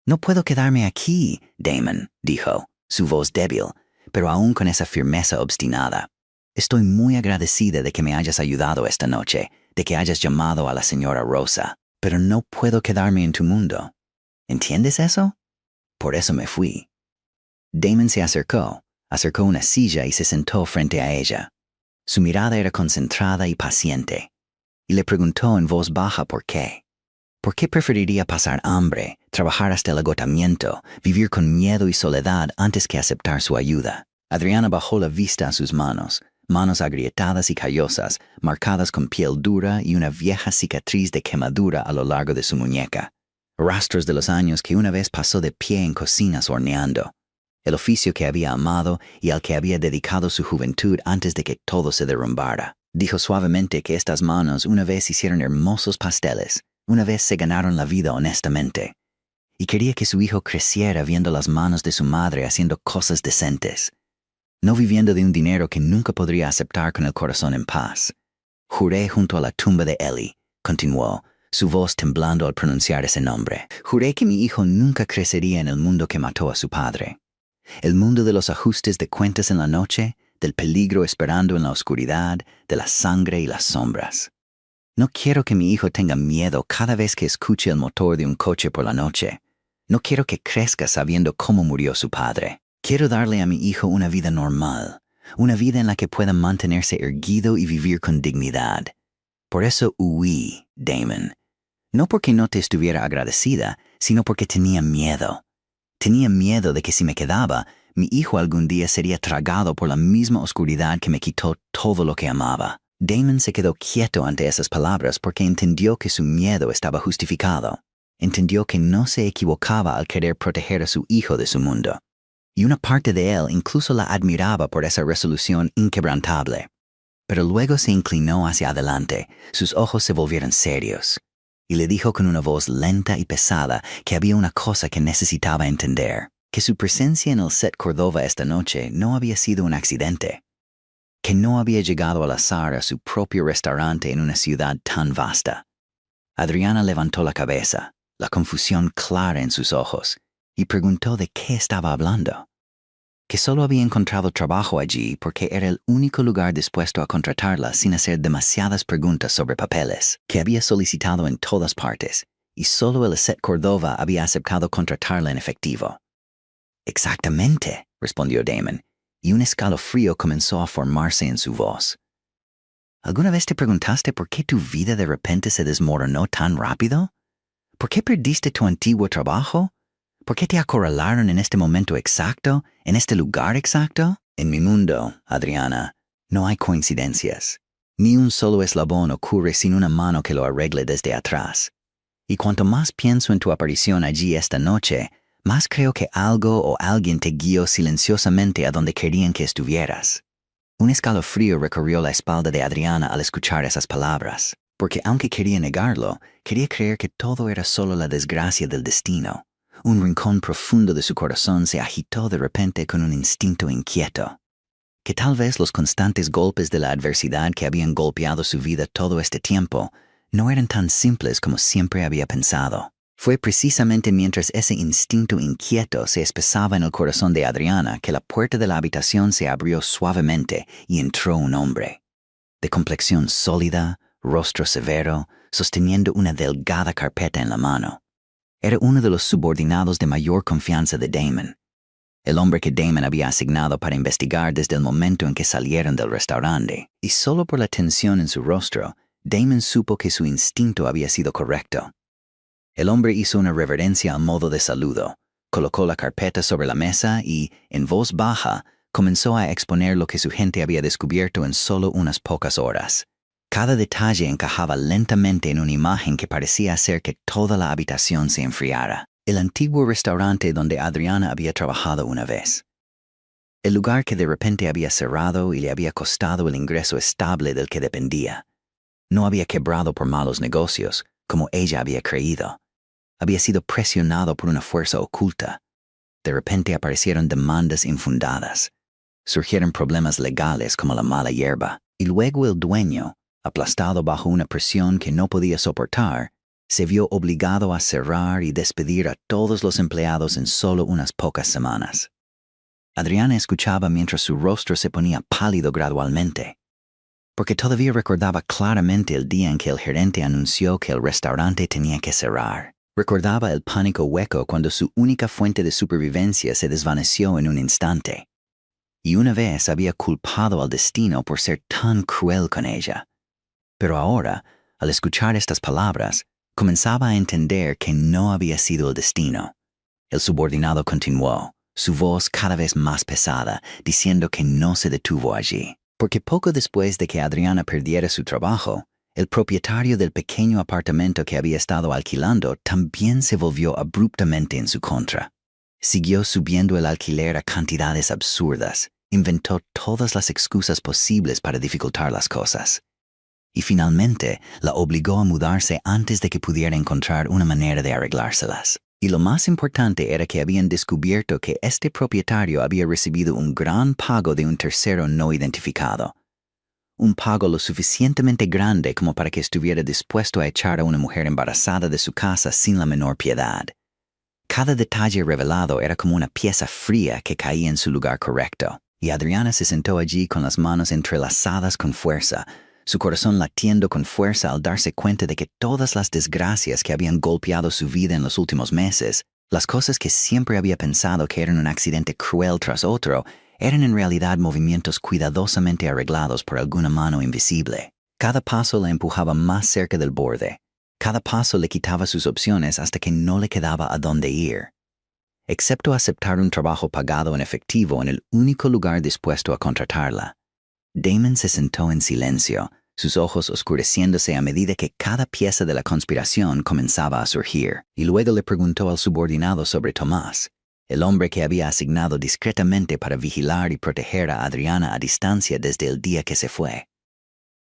«No puedo quedarme aquí, Damon», dijo, su voz débil, pero aún con esa firmeza obstinada. «Estoy muy agradecida de que me hayas ayudado esta noche, de que hayas llamado a la señora Rosa, pero no puedo quedarme en tu mundo. ¿Entiendes eso? Por eso me fui». Damon se acercó una silla y se sentó frente a ella. Su mirada era concentrada y paciente, y le preguntó en voz baja por qué. ¿Por qué preferiría pasar hambre, trabajar hasta el agotamiento, vivir con miedo y soledad antes que aceptar su ayuda? Adriana bajó la vista a sus manos agrietadas y callosas, marcadas con piel dura y una vieja cicatriz de quemadura a lo largo de su muñeca. Rastros de los años que una vez pasó de pie en cocinas horneando. El oficio que había amado y al que había dedicado su juventud antes de que todo se derrumbara. Dijo suavemente que estas manos una vez hicieron hermosos pasteles, una vez se ganaron la vida honestamente, y quería que su hijo creciera viendo las manos de su madre haciendo cosas decentes, no viviendo de un dinero que nunca podría aceptar con el corazón en paz. Juré junto a la tumba de Ellie, continuó, su voz temblando al pronunciar ese nombre. Juré que mi hijo nunca crecería en el mundo que mató a su padre. El mundo de los ajustes de cuentas en la noche, del peligro esperando en la oscuridad, de la sangre y las sombras. No quiero que mi hijo tenga miedo cada vez que escuche el motor de un coche por la noche. No quiero que crezca sabiendo cómo murió su padre. Quiero darle a mi hijo una vida normal, una vida en la que pueda mantenerse erguido y vivir con dignidad. Por eso huí, Damon. No porque no te estuviera agradecida, sino porque tenía miedo. Tenía miedo de que si me quedaba, mi hijo algún día sería tragado por la misma oscuridad que me quitó todo lo que amaba. Damon se quedó quieto ante esas palabras porque entendió que su miedo estaba justificado. Entendió que no se equivocaba al querer proteger a su hijo de su mundo. Y una parte de él incluso la admiraba por esa resolución inquebrantable. Pero luego se inclinó hacia adelante, sus ojos se volvieron serios, y le dijo con una voz lenta y pesada que había una cosa que necesitaba entender, que su presencia en el set Cordova esta noche no había sido un accidente, que no había llegado al azar a su propio restaurante en una ciudad tan vasta. Adriana levantó la cabeza, la confusión clara en sus ojos, y preguntó de qué estaba hablando. Que solo había encontrado trabajo allí porque era el único lugar dispuesto a contratarla sin hacer demasiadas preguntas sobre papeles, que había solicitado en todas partes, y solo el set Cordova había aceptado contratarla en efectivo. «Exactamente», respondió Damon, y un escalofrío comenzó a formarse en su voz. «¿Alguna vez te preguntaste por qué tu vida de repente se desmoronó tan rápido? ¿Por qué perdiste tu antiguo trabajo? ¿Por qué te acorralaron en este momento exacto, en este lugar exacto? En mi mundo, Adriana, no hay coincidencias. Ni un solo eslabón ocurre sin una mano que lo arregle desde atrás. Y cuanto más pienso en tu aparición allí esta noche, más creo que algo o alguien te guió silenciosamente a donde querían que estuvieras. Un escalofrío recorrió la espalda de Adriana al escuchar esas palabras, porque aunque quería negarlo, quería creer que todo era solo la desgracia del destino. Un rincón profundo de su corazón se agitó de repente con un instinto inquieto. Que tal vez los constantes golpes de la adversidad que habían golpeado su vida todo este tiempo no eran tan simples como siempre había pensado. Fue precisamente mientras ese instinto inquieto se espesaba en el corazón de Adriana que la puerta de la habitación se abrió suavemente y entró un hombre. De complexión sólida, rostro severo, sosteniendo una delgada carpeta en la mano. Era uno de los subordinados de mayor confianza de Damon. El hombre que Damon había asignado para investigar desde el momento en que salieron del restaurante, y solo por la tensión en su rostro, Damon supo que su instinto había sido correcto. El hombre hizo una reverencia a modo de saludo, colocó la carpeta sobre la mesa y, en voz baja, comenzó a exponer lo que su gente había descubierto en solo unas pocas horas. Cada detalle encajaba lentamente en una imagen que parecía hacer que toda la habitación se enfriara. El antiguo restaurante donde Adriana había trabajado una vez. El lugar que de repente había cerrado y le había costado el ingreso estable del que dependía. No había quebrado por malos negocios, como ella había creído. Había sido presionado por una fuerza oculta. De repente aparecieron demandas infundadas. Surgieron problemas legales como la mala hierba. Y luego el dueño, aplastado bajo una presión que no podía soportar, se vio obligado a cerrar y despedir a todos los empleados en solo unas pocas semanas. Adriana escuchaba mientras su rostro se ponía pálido gradualmente, porque todavía recordaba claramente el día en que el gerente anunció que el restaurante tenía que cerrar. Recordaba el pánico hueco cuando su única fuente de supervivencia se desvaneció en un instante. Y una vez había culpado al destino por ser tan cruel con ella. Pero ahora, al escuchar estas palabras, comenzaba a entender que no había sido el destino. El subordinado continuó, su voz cada vez más pesada, diciendo que no se detuvo allí. Porque poco después de que Adriana perdiera su trabajo, el propietario del pequeño apartamento que había estado alquilando también se volvió abruptamente en su contra. Siguió subiendo el alquiler a cantidades absurdas, inventó todas las excusas posibles para dificultar las cosas. Y finalmente la obligó a mudarse antes de que pudiera encontrar una manera de arreglárselas. Y lo más importante era que habían descubierto que este propietario había recibido un gran pago de un tercero no identificado. Un pago lo suficientemente grande como para que estuviera dispuesto a echar a una mujer embarazada de su casa sin la menor piedad. Cada detalle revelado era como una pieza fría que caía en su lugar correcto, y Adriana se sentó allí con las manos entrelazadas con fuerza, su corazón latiendo con fuerza al darse cuenta de que todas las desgracias que habían golpeado su vida en los últimos meses, las cosas que siempre había pensado que eran un accidente cruel tras otro, eran en realidad movimientos cuidadosamente arreglados por alguna mano invisible. Cada paso la empujaba más cerca del borde. Cada paso le quitaba sus opciones hasta que no le quedaba a dónde ir. Excepto aceptar un trabajo pagado en efectivo en el único lugar dispuesto a contratarla. Damon se sentó en silencio, sus ojos oscureciéndose a medida que cada pieza de la conspiración comenzaba a surgir, y luego le preguntó al subordinado sobre Tomás, el hombre que había asignado discretamente para vigilar y proteger a Adriana a distancia desde el día que se fue.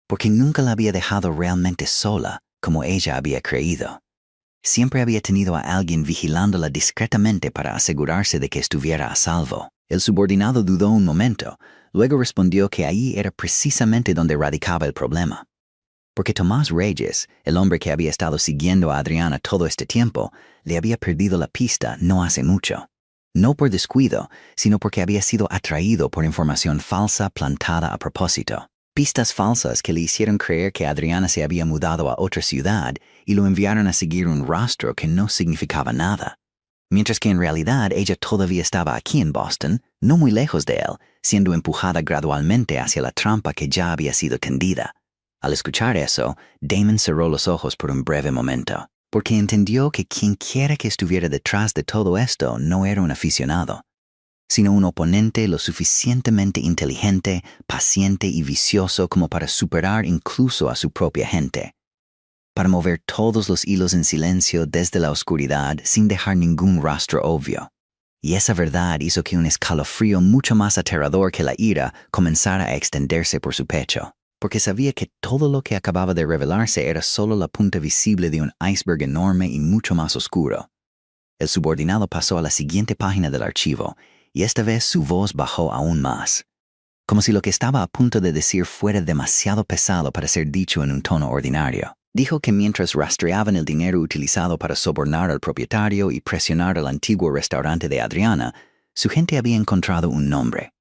Porque nunca la había dejado realmente sola, como ella había creído. Siempre había tenido a alguien vigilándola discretamente para asegurarse de que estuviera a salvo. El subordinado dudó un momento, luego respondió que ahí era precisamente donde radicaba el problema. Porque Tomás Reyes, el hombre que había estado siguiendo a Adriana todo este tiempo, le había perdido la pista no hace mucho. No por descuido, sino porque había sido atraído por información falsa plantada a propósito. Pistas falsas que le hicieron creer que Adriana se había mudado a otra ciudad y lo enviaron a seguir un rastro que no significaba nada. Mientras que en realidad ella todavía estaba aquí en Boston, no muy lejos de él, siendo empujada gradualmente hacia la trampa que ya había sido tendida. Al escuchar eso, Damon cerró los ojos por un breve momento, porque entendió que quienquiera que estuviera detrás de todo esto no era un aficionado, sino un oponente lo suficientemente inteligente, paciente y vicioso como para superar incluso a su propia gente. Para mover todos los hilos en silencio desde la oscuridad sin dejar ningún rastro obvio. Y esa verdad hizo que un escalofrío mucho más aterrador que la ira comenzara a extenderse por su pecho, porque sabía que todo lo que acababa de revelarse era solo la punta visible de un iceberg enorme y mucho más oscuro. El subordinado pasó a la siguiente página del archivo, y esta vez su voz bajó aún más, como si lo que estaba a punto de decir fuera demasiado pesado para ser dicho en un tono ordinario. Dijo que mientras rastreaban el dinero utilizado para sobornar al propietario y presionar al antiguo restaurante de Adriana, su gente había encontrado un nombre.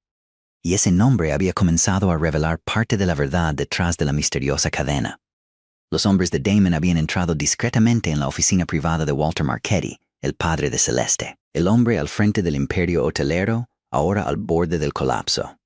Y ese nombre había comenzado a revelar parte de la verdad detrás de la misteriosa cadena. Los hombres de Damon habían entrado discretamente en la oficina privada de Walter Marchetti, el padre de Celeste, el hombre al frente del imperio hotelero, ahora al borde del colapso.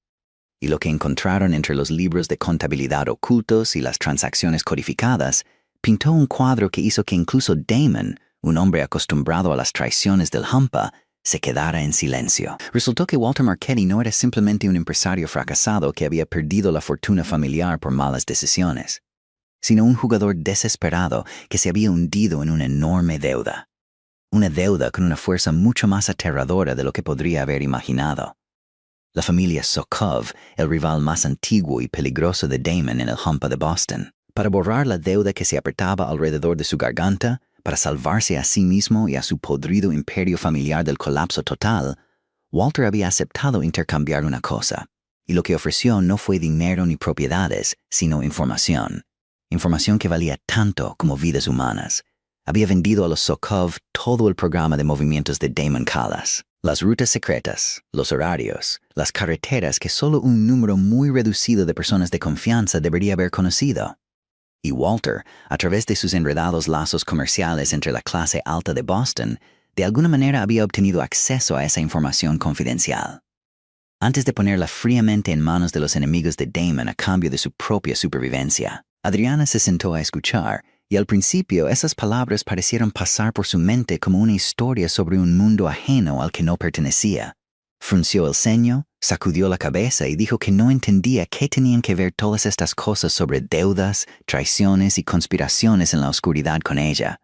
Y lo que encontraron entre los libros de contabilidad ocultos y las transacciones codificadas pintó un cuadro que hizo que incluso Damon, un hombre acostumbrado a las traiciones del Hampa, se quedara en silencio. Resultó que Walter Marchetti no era simplemente un empresario fracasado que había perdido la fortuna familiar por malas decisiones, sino un jugador desesperado que se había hundido en una enorme deuda. Una deuda con una fuerza mucho más aterradora de lo que podría haber imaginado. La familia Sokov, el rival más antiguo y peligroso de Damon en el Hampa de Boston. Para borrar la deuda que se apretaba alrededor de su garganta, para salvarse a sí mismo y a su podrido imperio familiar del colapso total, Walter había aceptado intercambiar una cosa, y lo que ofreció no fue dinero ni propiedades, sino información. Información que valía tanto como vidas humanas. Había vendido a los Sokov todo el programa de movimientos de Damon Callas. Las rutas secretas, los horarios, las carreteras que solo un número muy reducido de personas de confianza debería haber conocido. Y Walter, a través de sus enredados lazos comerciales entre la clase alta de Boston, de alguna manera había obtenido acceso a esa información confidencial. Antes de ponerla fríamente en manos de los enemigos de Damon a cambio de su propia supervivencia, Adriana se sentó a escuchar, y al principio esas palabras parecieron pasar por su mente como una historia sobre un mundo ajeno al que no pertenecía. Frunció el ceño, sacudió la cabeza y dijo que no entendía qué tenían que ver todas estas cosas sobre deudas, traiciones y conspiraciones en la oscuridad con ella.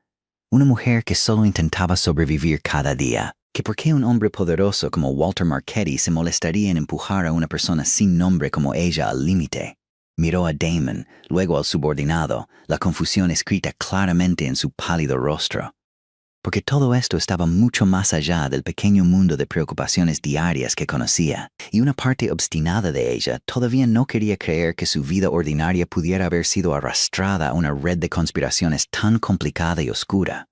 Una mujer que solo intentaba sobrevivir cada día. Que por qué un hombre poderoso como Walter Marchetti se molestaría en empujar a una persona sin nombre como ella al límite. Miró a Damon, luego al subordinado, la confusión escrita claramente en su pálido rostro. Porque todo esto estaba mucho más allá del pequeño mundo de preocupaciones diarias que conocía, y una parte obstinada de ella todavía no quería creer que su vida ordinaria pudiera haber sido arrastrada a una red de conspiraciones tan complicada y oscura.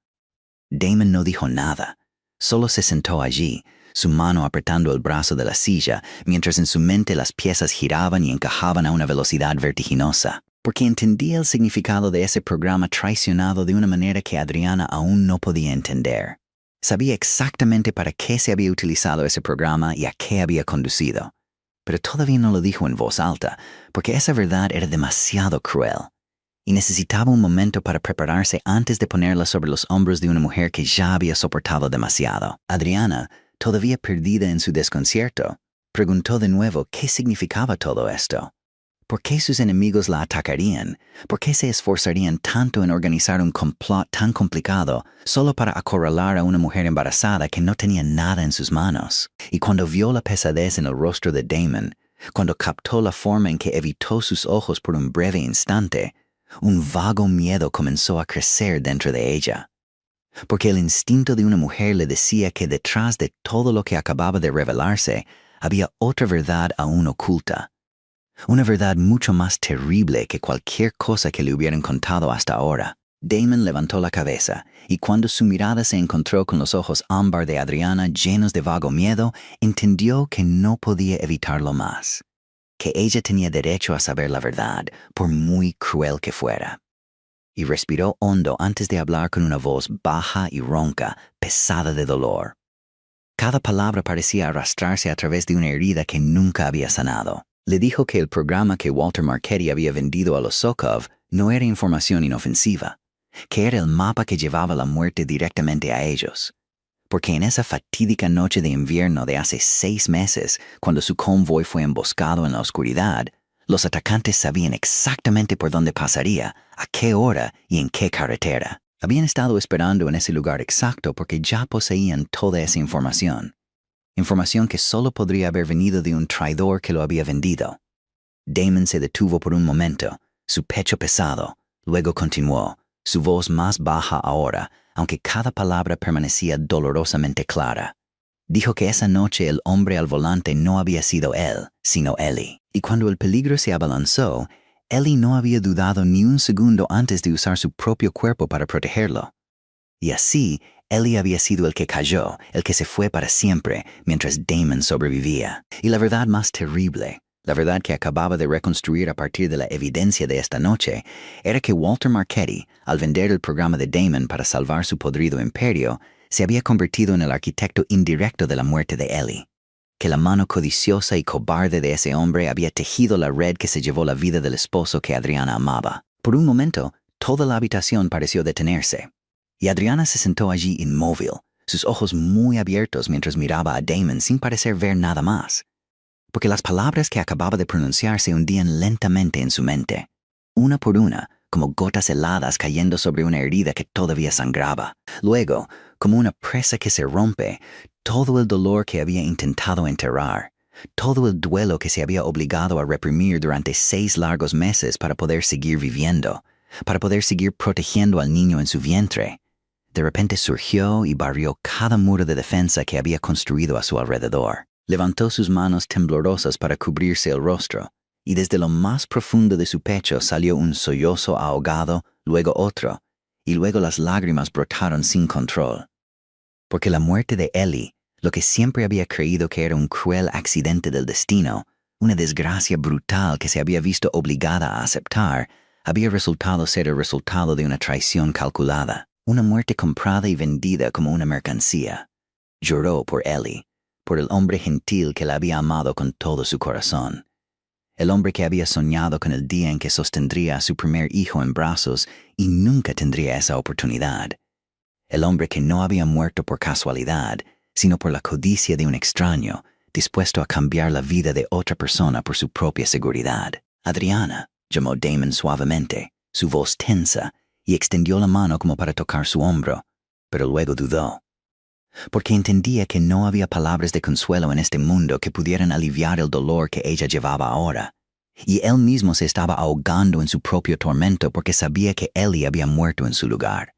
Damon no dijo nada, solo se sentó allí, su mano apretando el brazo de la silla, mientras en su mente las piezas giraban y encajaban a una velocidad vertiginosa, porque entendía el significado de ese programa traicionado de una manera que Adriana aún no podía entender. Sabía exactamente para qué se había utilizado ese programa y a qué había conducido, pero todavía no lo dijo en voz alta, porque esa verdad era demasiado cruel, y necesitaba un momento para prepararse antes de ponerla sobre los hombros de una mujer que ya había soportado demasiado. Adriana, todavía perdida en su desconcierto, preguntó de nuevo qué significaba todo esto. ¿Por qué sus enemigos la atacarían? ¿Por qué se esforzarían tanto en organizar un complot tan complicado solo para acorralar a una mujer embarazada que no tenía nada en sus manos? Y cuando vio la pesadez en el rostro de Damon, cuando captó la forma en que evitó sus ojos por un breve instante, un vago miedo comenzó a crecer dentro de ella. Porque el instinto de una mujer le decía que detrás de todo lo que acababa de revelarse había otra verdad aún oculta. Una verdad mucho más terrible que cualquier cosa que le hubieran contado hasta ahora. Damon levantó la cabeza, y cuando su mirada se encontró con los ojos ámbar de Adriana llenos de vago miedo, entendió que no podía evitarlo más. Que ella tenía derecho a saber la verdad, por muy cruel que fuera. Y respiró hondo antes de hablar con una voz baja y ronca, pesada de dolor. Cada palabra parecía arrastrarse a través de una herida que nunca había sanado. Le dijo que el programa que Walter Marchetti había vendido a los Sokov no era información inofensiva, que era el mapa que llevaba la muerte directamente a ellos. Porque en esa fatídica noche de invierno de hace 6 meses, cuando su convoy fue emboscado en la oscuridad, los atacantes sabían exactamente por dónde pasaría, a qué hora y en qué carretera. Habían estado esperando en ese lugar exacto porque ya poseían toda esa información. información que solo podría haber venido de un traidor que lo había vendido. Damon se detuvo por un momento, su pecho pesado, luego continuó, su voz más baja ahora, aunque cada palabra permanecía dolorosamente clara. Dijo que esa noche el hombre al volante no había sido él, sino Ellie. Y cuando el peligro se abalanzó, Ellie no había dudado ni un segundo antes de usar su propio cuerpo para protegerlo. Y así, Ellie había sido el que cayó, el que se fue para siempre, mientras Damon sobrevivía. Y la verdad más terrible, la verdad que acababa de reconstruir a partir de la evidencia de esta noche, era que Walter Marchetti, al vender el programa de Damon para salvar su podrido imperio, se había convertido en el arquitecto indirecto de la muerte de Ellie. Que la mano codiciosa y cobarde de ese hombre había tejido la red que se llevó la vida del esposo que Adriana amaba. Por un momento, toda la habitación pareció detenerse. Y Adriana se sentó allí inmóvil, sus ojos muy abiertos mientras miraba a Damon sin parecer ver nada más. Porque las palabras que acababa de pronunciar se hundían lentamente en su mente, una por una, como gotas heladas cayendo sobre una herida que todavía sangraba. Luego, como una presa que se rompe, todo el dolor que había intentado enterrar, todo el duelo que se había obligado a reprimir durante 6 largos meses para poder seguir viviendo, para poder seguir protegiendo al niño en su vientre, de repente surgió y barrió cada muro de defensa que había construido a su alrededor. Levantó sus manos temblorosas para cubrirse el rostro, y desde lo más profundo de su pecho salió un sollozo ahogado, luego otro, y luego las lágrimas brotaron sin control. Porque la muerte de Ellie, lo que siempre había creído que era un cruel accidente del destino, una desgracia brutal que se había visto obligada a aceptar, había resultado ser el resultado de una traición calculada, una muerte comprada y vendida como una mercancía. Lloró por Ellie, por el hombre gentil que la había amado con todo su corazón. El hombre que había soñado con el día en que sostendría a su primer hijo en brazos y nunca tendría esa oportunidad. El hombre que no había muerto por casualidad, sino por la codicia de un extraño, dispuesto a cambiar la vida de otra persona por su propia seguridad. Adriana, llamó Damon suavemente, su voz tensa, y extendió la mano como para tocar su hombro, pero luego dudó. Porque entendía que no había palabras de consuelo en este mundo que pudieran aliviar el dolor que ella llevaba ahora. Y él mismo se estaba ahogando en su propio tormento porque sabía que Ellie había muerto en su lugar.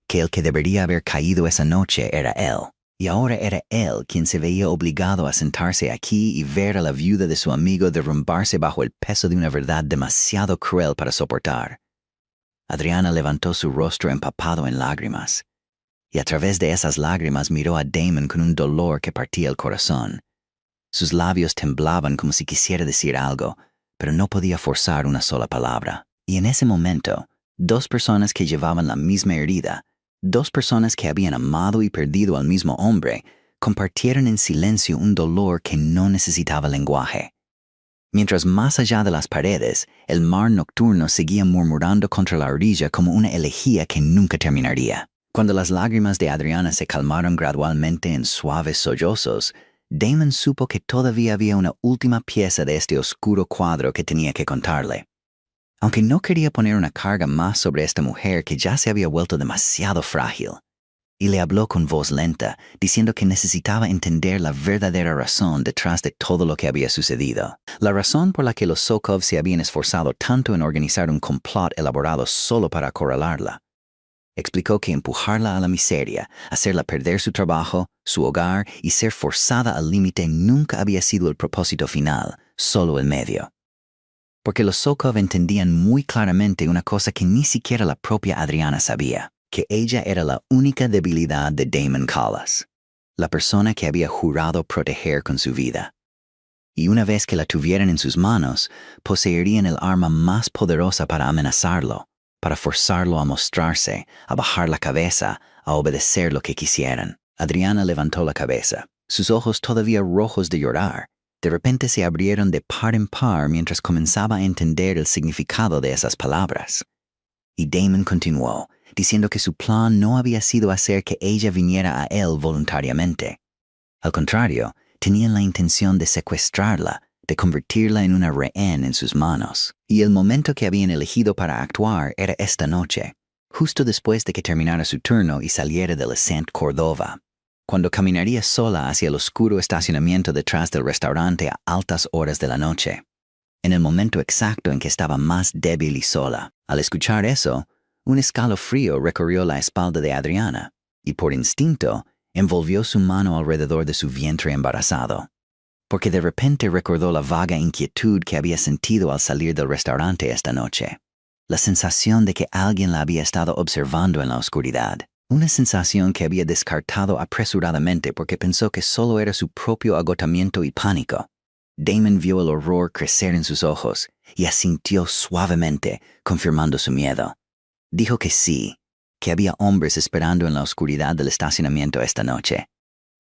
Que el que debería haber caído esa noche era él. Y ahora era él quien se veía obligado a sentarse aquí y ver a la viuda de su amigo derrumbarse bajo el peso de una verdad demasiado cruel para soportar. Adriana levantó su rostro empapado en lágrimas. Y a través de esas lágrimas miró a Damon con un dolor que partía el corazón. Sus labios temblaban como si quisiera decir algo, pero no podía forzar una sola palabra. Y en ese momento, 2 personas que llevaban la misma herida, 2 personas que habían amado y perdido al mismo hombre, compartieron en silencio un dolor que no necesitaba lenguaje. Mientras más allá de las paredes, el mar nocturno seguía murmurando contra la orilla como una elegía que nunca terminaría. Cuando las lágrimas de Adriana se calmaron gradualmente en suaves sollozos, Damon supo que todavía había una última pieza de este oscuro cuadro que tenía que contarle. Aunque no quería poner una carga más sobre esta mujer que ya se había vuelto demasiado frágil, y le habló con voz lenta, diciendo que necesitaba entender la verdadera razón detrás de todo lo que había sucedido. La razón por la que los Sokov se habían esforzado tanto en organizar un complot elaborado solo para acorralarla. Explicó que empujarla a la miseria, hacerla perder su trabajo, su hogar y ser forzada al límite nunca había sido el propósito final, solo el medio. Porque los Sokov entendían muy claramente una cosa que ni siquiera la propia Adriana sabía, que ella era la única debilidad de Damon Collis, la persona que había jurado proteger con su vida. Y una vez que la tuvieran en sus manos, poseerían el arma más poderosa para amenazarlo, para forzarlo a mostrarse, a bajar la cabeza, a obedecer lo que quisieran. Adriana levantó la cabeza, sus ojos todavía rojos de llorar. De repente se abrieron de par en par mientras comenzaba a entender el significado de esas palabras. Y Damon continuó, diciendo que su plan no había sido hacer que ella viniera a él voluntariamente. Al contrario, tenían la intención de secuestrarla, de convertirla en una rehén en sus manos. Y el momento que habían elegido para actuar era esta noche, justo después de que terminara su turno y saliera del Ascent Cordova. cuando caminaría sola hacia el oscuro estacionamiento detrás del restaurante a altas horas de la noche, en el momento exacto en que estaba más débil y sola. Al escuchar eso, un escalofrío recorrió la espalda de Adriana y por instinto envolvió su mano alrededor de su vientre embarazado, porque de repente recordó la vaga inquietud que había sentido al salir del restaurante esta noche. La sensación de que alguien la había estado observando en la oscuridad. Una sensación que había descartado apresuradamente porque pensó que solo era su propio agotamiento y pánico. Damon vio el horror crecer en sus ojos y asintió suavemente, confirmando su miedo. Dijo que sí, que había hombres esperando en la oscuridad del estacionamiento esta noche,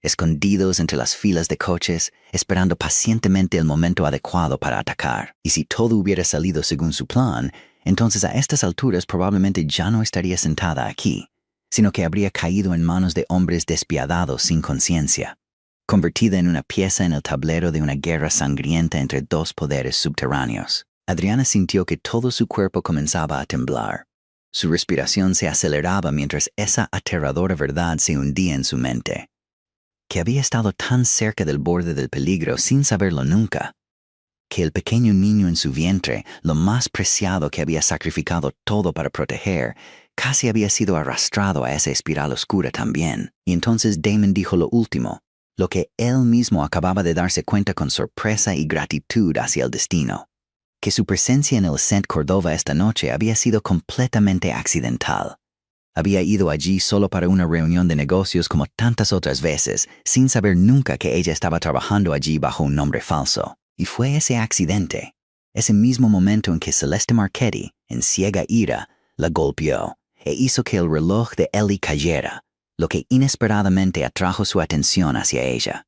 escondidos entre las filas de coches, esperando pacientemente el momento adecuado para atacar. Y si todo hubiera salido según su plan, entonces a estas alturas probablemente ya no estaría sentada aquí, sino que habría caído en manos de hombres despiadados sin conciencia, convertida en una pieza en el tablero de una guerra sangrienta entre dos poderes subterráneos. Adriana sintió que todo su cuerpo comenzaba a temblar. Su respiración se aceleraba mientras esa aterradora verdad se hundía en su mente, que había estado tan cerca del borde del peligro sin saberlo nunca, que el pequeño niño en su vientre, lo más preciado que había sacrificado todo para proteger, casi había sido arrastrado a esa espiral oscura también. Y entonces Damon dijo lo último, lo que él mismo acababa de darse cuenta con sorpresa y gratitud hacia el destino, que su presencia en el St. Cordova esta noche había sido completamente accidental. Había ido allí solo para una reunión de negocios como tantas otras veces, sin saber nunca que ella estaba trabajando allí bajo un nombre falso. Y fue ese accidente, ese mismo momento en que Celeste Marchetti, en ciega ira, la golpeó e hizo que el reloj de Ellie cayera, lo que inesperadamente atrajo su atención hacia ella,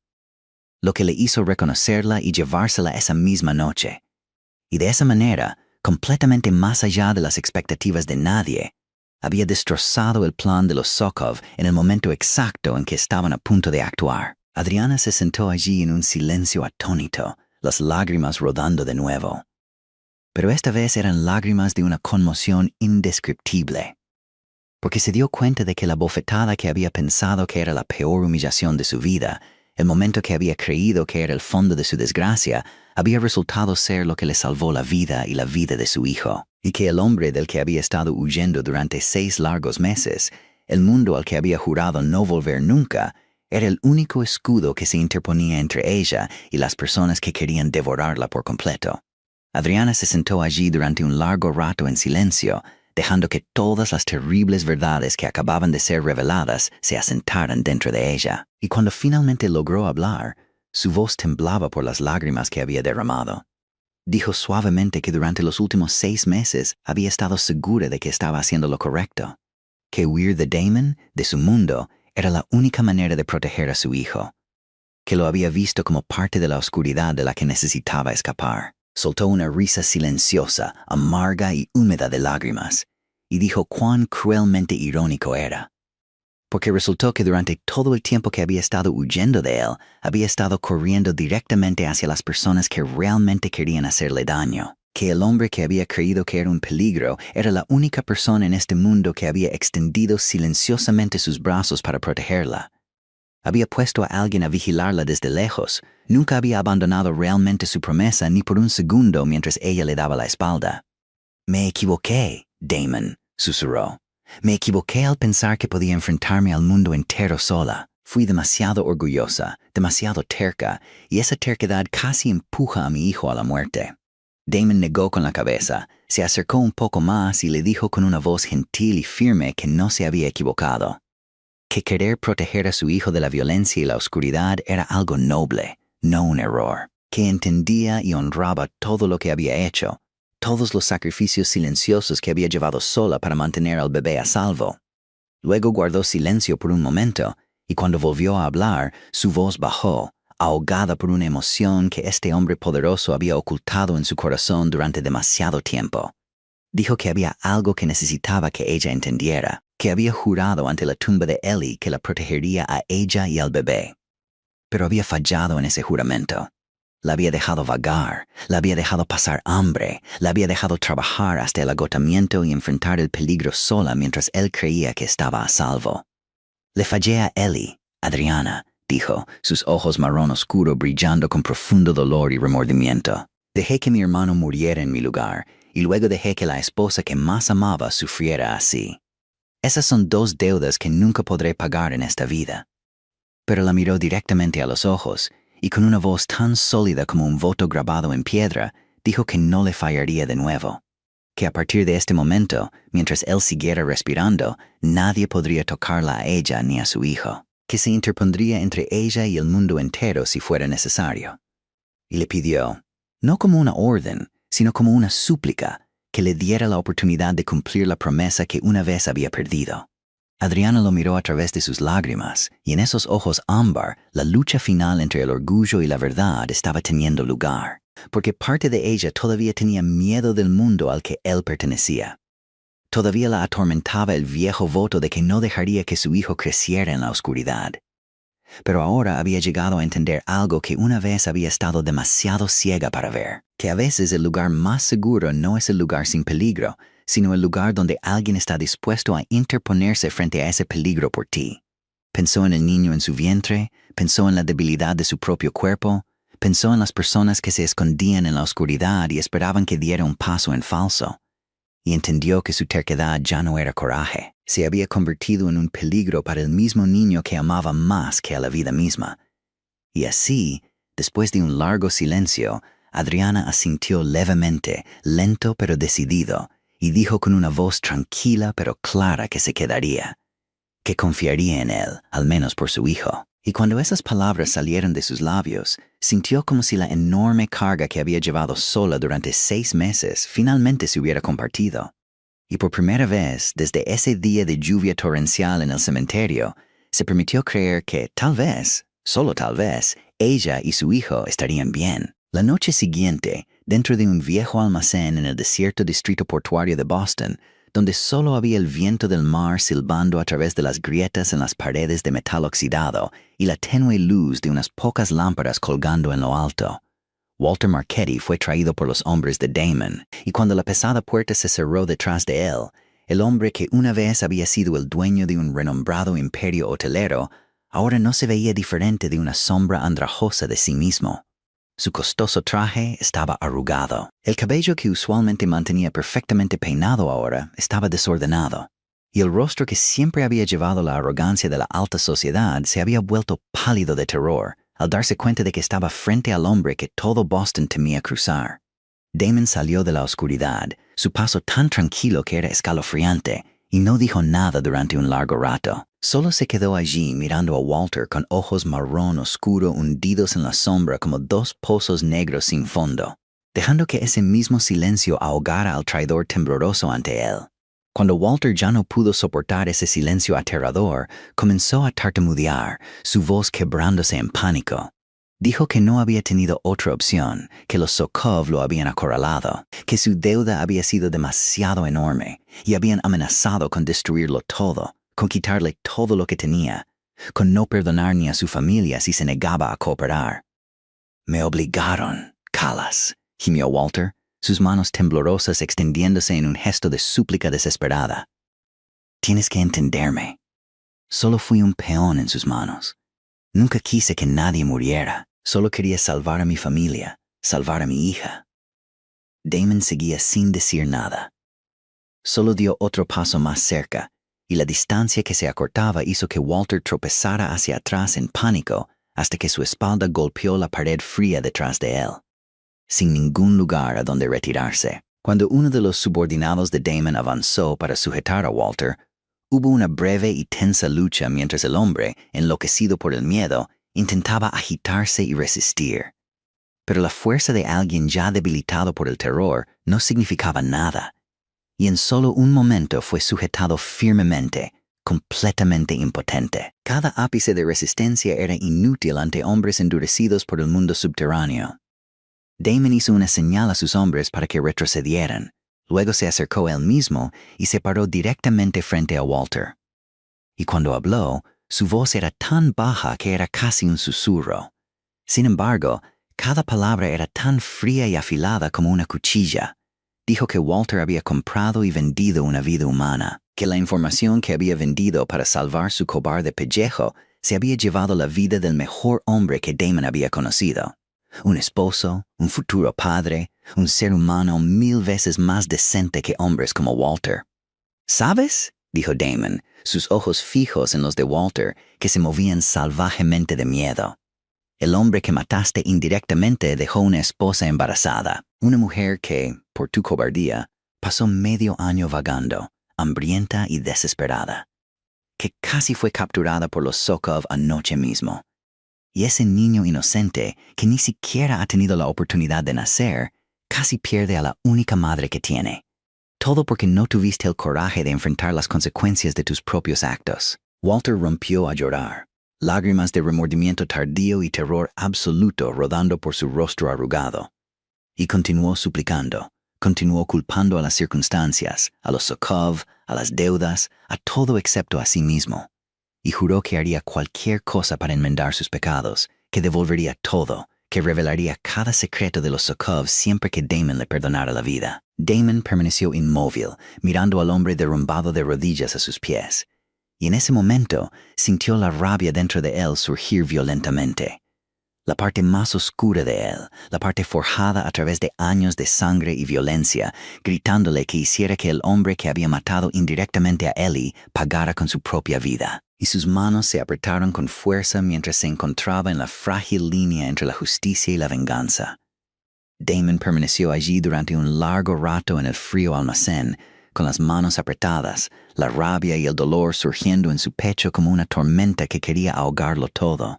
lo que le hizo reconocerla y llevársela esa misma noche. Y de esa manera, completamente más allá de las expectativas de nadie, había destrozado el plan de los Sokov en el momento exacto en que estaban a punto de actuar. Adriana se sentó allí en un silencio atónito, las lágrimas rodando de nuevo. Pero esta vez eran lágrimas de una conmoción indescriptible, porque se dio cuenta de que la bofetada que había pensado que era la peor humillación de su vida, el momento que había creído que era el fondo de su desgracia, había resultado ser lo que le salvó la vida y la vida de su hijo, y que el hombre del que había estado huyendo durante 6 largos meses, el mundo al que había jurado no volver nunca, era el único escudo que se interponía entre ella y las personas que querían devorarla por completo. Adriana se sentó allí durante un largo rato en silencio, dejando que todas las terribles verdades que acababan de ser reveladas se asentaran dentro de ella. Y cuando finalmente logró hablar, su voz temblaba por las lágrimas que había derramado. Dijo suavemente que durante los últimos 6 meses había estado segura de que estaba haciendo lo correcto, que huir de Damon, de su mundo, era la única manera de proteger a su hijo, que lo había visto como parte de la oscuridad de la que necesitaba escapar. Soltó una risa silenciosa, amarga y húmeda de lágrimas, y dijo cuán cruelmente irónico era, porque resultó que durante todo el tiempo que había estado huyendo de él, había estado corriendo directamente hacia las personas que realmente querían hacerle daño, que el hombre que había creído que era un peligro era la única persona en este mundo que había extendido silenciosamente sus brazos para protegerla. Había puesto a alguien a vigilarla desde lejos, nunca había abandonado realmente su promesa ni por un segundo mientras ella le daba la espalda. «Me equivoqué», Damon susurró. «Me equivoqué al pensar que podía enfrentarme al mundo entero sola. Fui demasiado orgullosa, demasiado terca, y esa terquedad casi empuja a mi hijo a la muerte». Damon negó con la cabeza, se acercó un poco más y le dijo con una voz gentil y firme que no se había equivocado, que querer proteger a su hijo de la violencia y la oscuridad era algo noble, no un error, que entendía y honraba todo lo que había hecho, todos los sacrificios silenciosos que había llevado sola para mantener al bebé a salvo. Luego guardó silencio por un momento, y cuando volvió a hablar, su voz bajó, ahogada por una emoción que este hombre poderoso había ocultado en su corazón durante demasiado tiempo. Dijo que había algo que necesitaba que ella entendiera, que había jurado ante la tumba de Ellie que la protegería a ella y al bebé. Pero había fallado en ese juramento. La había dejado vagar, la había dejado pasar hambre, la había dejado trabajar hasta el agotamiento y enfrentar el peligro sola mientras él creía que estaba a salvo. Le fallé a Ellie, Adriana, dijo, sus ojos marrón oscuro brillando con profundo dolor y remordimiento. Dejé que mi hermano muriera en mi lugar, y luego dejé que la esposa que más amaba sufriera así. Esas son dos deudas que nunca podré pagar en esta vida. Pero la miró directamente a los ojos, y con una voz tan sólida como un voto grabado en piedra, dijo que no le fallaría de nuevo. Que a partir de este momento, mientras él siguiera respirando, nadie podría tocarla a ella ni a su hijo. Que se interpondría entre ella y el mundo entero si fuera necesario. Y le pidió, no como una orden, sino como una súplica, que le diera la oportunidad de cumplir la promesa que una vez había perdido. Adriana lo miró a través de sus lágrimas, y en esos ojos ámbar, la lucha final entre el orgullo y la verdad estaba teniendo lugar, porque parte de ella todavía tenía miedo del mundo al que él pertenecía. Todavía la atormentaba el viejo voto de que no dejaría que su hijo creciera en la oscuridad. Pero ahora había llegado a entender algo que una vez había estado demasiado ciega para ver, que a veces el lugar más seguro no es el lugar sin peligro, sino el lugar donde alguien está dispuesto a interponerse frente a ese peligro por ti. Pensó en el niño en su vientre, pensó en la debilidad de su propio cuerpo, pensó en las personas que se escondían en la oscuridad y esperaban que diera un paso en falso. Y entendió que su terquedad ya no era coraje, se había convertido en un peligro para el mismo niño que amaba más que a la vida misma. Y así, después de un largo silencio, Adriana asintió levemente, lento pero decidido, y dijo con una voz tranquila pero clara que se quedaría, que confiaría en él, al menos por su hijo. Y cuando esas palabras salieron de sus labios, sintió como si la enorme carga que había llevado sola durante 6 meses finalmente se hubiera compartido. Y por primera vez, desde ese día de lluvia torrencial en el cementerio, se permitió creer que tal vez, solo tal vez, ella y su hijo estarían bien. La noche siguiente, dentro de un viejo almacén en el desierto distrito portuario de Boston, donde solo había el viento del mar silbando a través de las grietas en las paredes de metal oxidado y la tenue luz de unas pocas lámparas colgando en lo alto, Walter Marchetti fue traído por los hombres de Damon, y cuando la pesada puerta se cerró detrás de él, el hombre que una vez había sido el dueño de un renombrado imperio hotelero, ahora no se veía diferente de una sombra andrajosa de sí mismo. Su costoso traje estaba arrugado. El cabello que usualmente mantenía perfectamente peinado ahora estaba desordenado, y el rostro que siempre había llevado la arrogancia de la alta sociedad se había vuelto pálido de terror al darse cuenta de que estaba frente al hombre que todo Boston temía cruzar. Damon salió de la oscuridad, su paso tan tranquilo que era escalofriante, y no dijo nada durante un largo rato. Solo se quedó allí mirando a Walter con ojos marrón oscuro hundidos en la sombra como 2 pozos negros sin fondo, dejando que ese mismo silencio ahogara al traidor tembloroso ante él. Cuando Walter ya no pudo soportar ese silencio aterrador, comenzó a tartamudear, su voz quebrándose en pánico. Dijo que no había tenido otra opción, que los Sokov lo habían acorralado, que su deuda había sido demasiado enorme y habían amenazado con destruirlo todo, con quitarle todo lo que tenía, con no perdonar ni a su familia si se negaba a cooperar. «Me obligaron, Calas», gimió Walter, sus manos temblorosas extendiéndose en un gesto de súplica desesperada. «Tienes que entenderme. Solo fui un peón en sus manos. Nunca quise que nadie muriera. Solo quería salvar a mi familia, salvar a mi hija». Damon seguía sin decir nada. Solo dio otro paso más cerca, y la distancia que se acortaba hizo que Walter tropezara hacia atrás en pánico hasta que su espalda golpeó la pared fría detrás de él, sin ningún lugar a donde retirarse. Cuando uno de los subordinados de Damon avanzó para sujetar a Walter, hubo una breve y tensa lucha mientras el hombre, enloquecido por el miedo, intentaba agitarse y resistir. Pero la fuerza de alguien ya debilitado por el terror no significaba nada, y en solo un momento fue sujetado firmemente, completamente impotente. Cada ápice de resistencia era inútil ante hombres endurecidos por el mundo subterráneo. Damon hizo una señal a sus hombres para que retrocedieran. Luego se acercó él mismo y se paró directamente frente a Walter. Y cuando habló, su voz era tan baja que era casi un susurro. Sin embargo, cada palabra era tan fría y afilada como una cuchilla. Dijo que Walter había comprado y vendido una vida humana, que la información que había vendido para salvar su cobarde pellejo Se había llevado la vida del mejor hombre que Damon había conocido. Un esposo, un futuro padre, un ser humano 1000 veces más decente que hombres como Walter. ¿Sabes?, dijo Damon, sus ojos fijos en los de Walter, que se movían salvajemente de miedo. El hombre que mataste indirectamente dejó una esposa embarazada, una mujer que, por tu cobardía, pasó medio año vagando, hambrienta y desesperada, que casi fue capturada por los Sokov anoche mismo. Y ese niño inocente, que ni siquiera ha tenido la oportunidad de nacer, casi pierde a la única madre que tiene. Todo porque no tuviste el coraje de enfrentar las consecuencias de tus propios actos. Walter rompió a llorar, lágrimas de remordimiento tardío y terror absoluto rodando por su rostro arrugado. Y continuó suplicando, continuó culpando a las circunstancias, a los Sokov, a las deudas, a todo excepto a sí mismo. Y juró que haría cualquier cosa para enmendar sus pecados, que devolvería todo, que revelaría cada secreto de los Sokov siempre que Damon le perdonara la vida. Damon permaneció inmóvil, mirando al hombre derrumbado de rodillas a sus pies. Y en ese momento sintió la rabia dentro de él surgir violentamente. La parte más oscura de él, la parte forjada a través de años de sangre y violencia, gritándole que hiciera que el hombre que había matado indirectamente a Ellie pagara con su propia vida. Y sus manos se apretaron con fuerza mientras se encontraba en la frágil línea entre la justicia y la venganza. Damon permaneció allí durante un largo rato en el frío almacén, con las manos apretadas, la rabia y el dolor surgiendo en su pecho como una tormenta que quería ahogarlo todo.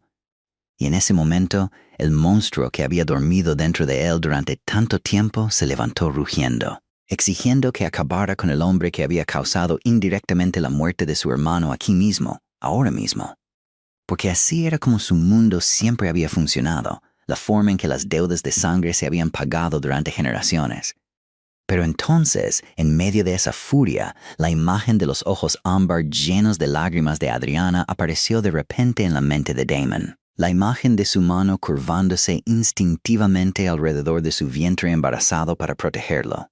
Y en ese momento, el monstruo que había dormido dentro de él durante tanto tiempo se levantó rugiendo, exigiendo que acabara con el hombre que había causado indirectamente la muerte de su hermano aquí mismo, ahora mismo. Porque así era como su mundo siempre había funcionado, la forma en que las deudas de sangre se habían pagado durante generaciones. Pero entonces, en medio de esa furia, la imagen de los ojos ámbar llenos de lágrimas de Adriana apareció de repente en la mente de Damon. La imagen de su mano curvándose instintivamente alrededor de su vientre embarazado para protegerlo.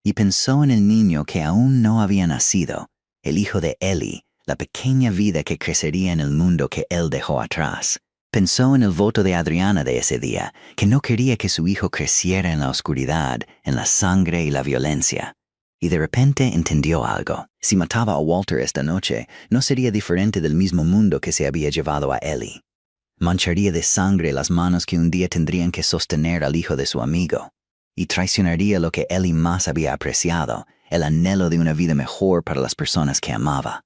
Y pensó en el niño que aún no había nacido, el hijo de Ellie, la pequeña vida que crecería en el mundo que él dejó atrás. Pensó en el voto de Adriana de ese día, que no quería que su hijo creciera en la oscuridad, en la sangre y la violencia. Y de repente entendió algo. Si mataba a Walter esta noche, no sería diferente del mismo mundo que se había llevado a Ellie. Mancharía de sangre las manos que un día tendrían que sostener al hijo de su amigo, y traicionaría lo que Ellie más había apreciado, el anhelo de una vida mejor para las personas que amaba.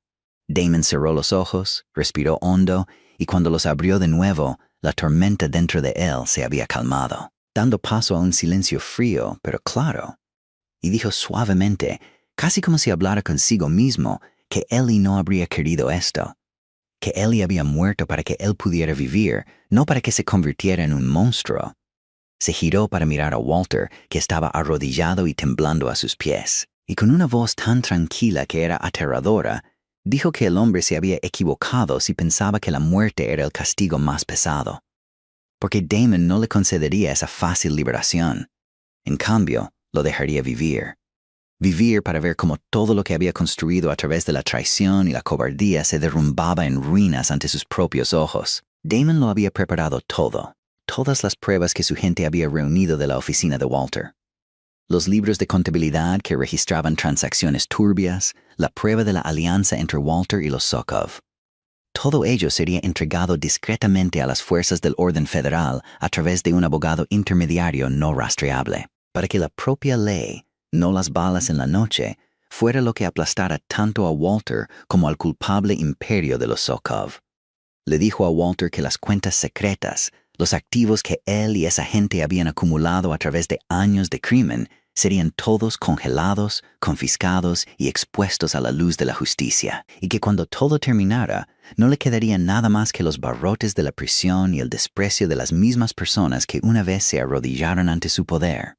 Damon cerró los ojos, respiró hondo, y cuando los abrió de nuevo, la tormenta dentro de él se había calmado, dando paso a un silencio frío, pero claro. Y dijo suavemente, casi como si hablara consigo mismo, que Ellie no habría querido esto. Que Ellie había muerto para que él pudiera vivir, no para que se convirtiera en un monstruo. Se giró para mirar a Walter, que estaba arrodillado y temblando a sus pies, y con una voz tan tranquila que era aterradora, dijo que el hombre se había equivocado si pensaba que la muerte era el castigo más pesado, porque Damon no le concedería esa fácil liberación. En cambio, lo dejaría vivir. Vivir para ver cómo todo lo que había construido a través de la traición y la cobardía se derrumbaba en ruinas ante sus propios ojos. Damon lo había preparado todo, todas las pruebas que su gente había reunido de la oficina de Walter. Los libros de contabilidad que registraban transacciones turbias, la prueba de la alianza entre Walter y los Sokov. Todo ello sería entregado discretamente a las fuerzas del orden federal a través de un abogado intermediario no rastreable, para que la propia ley, no las balas en la noche, fuera lo que aplastara tanto a Walter como al culpable imperio de los Sokov. Le dijo a Walter que las cuentas secretas, los activos que él y esa gente habían acumulado a través de años de crimen, serían todos congelados, confiscados y expuestos a la luz de la justicia, y que cuando todo terminara, no le quedaría nada más que los barrotes de la prisión y el desprecio de las mismas personas que una vez se arrodillaron ante su poder.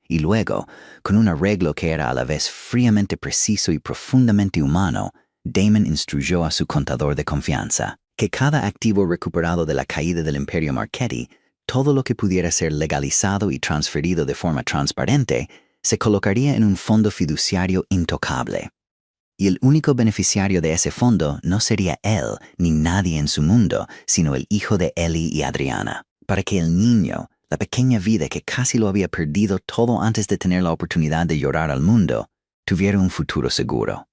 Y luego, con un arreglo que era a la vez fríamente preciso y profundamente humano, Damon instruyó a su contador de confianza que cada activo recuperado de la caída del Imperio Marchetti, todo lo que pudiera ser legalizado y transferido de forma transparente, se colocaría en un fondo fiduciario intocable. Y el único beneficiario de ese fondo no sería él ni nadie en su mundo, sino el hijo de Eli y Adriana, para que el niño, la pequeña vida que casi lo había perdido todo antes de tener la oportunidad de llorar al mundo, tuviera un futuro seguro.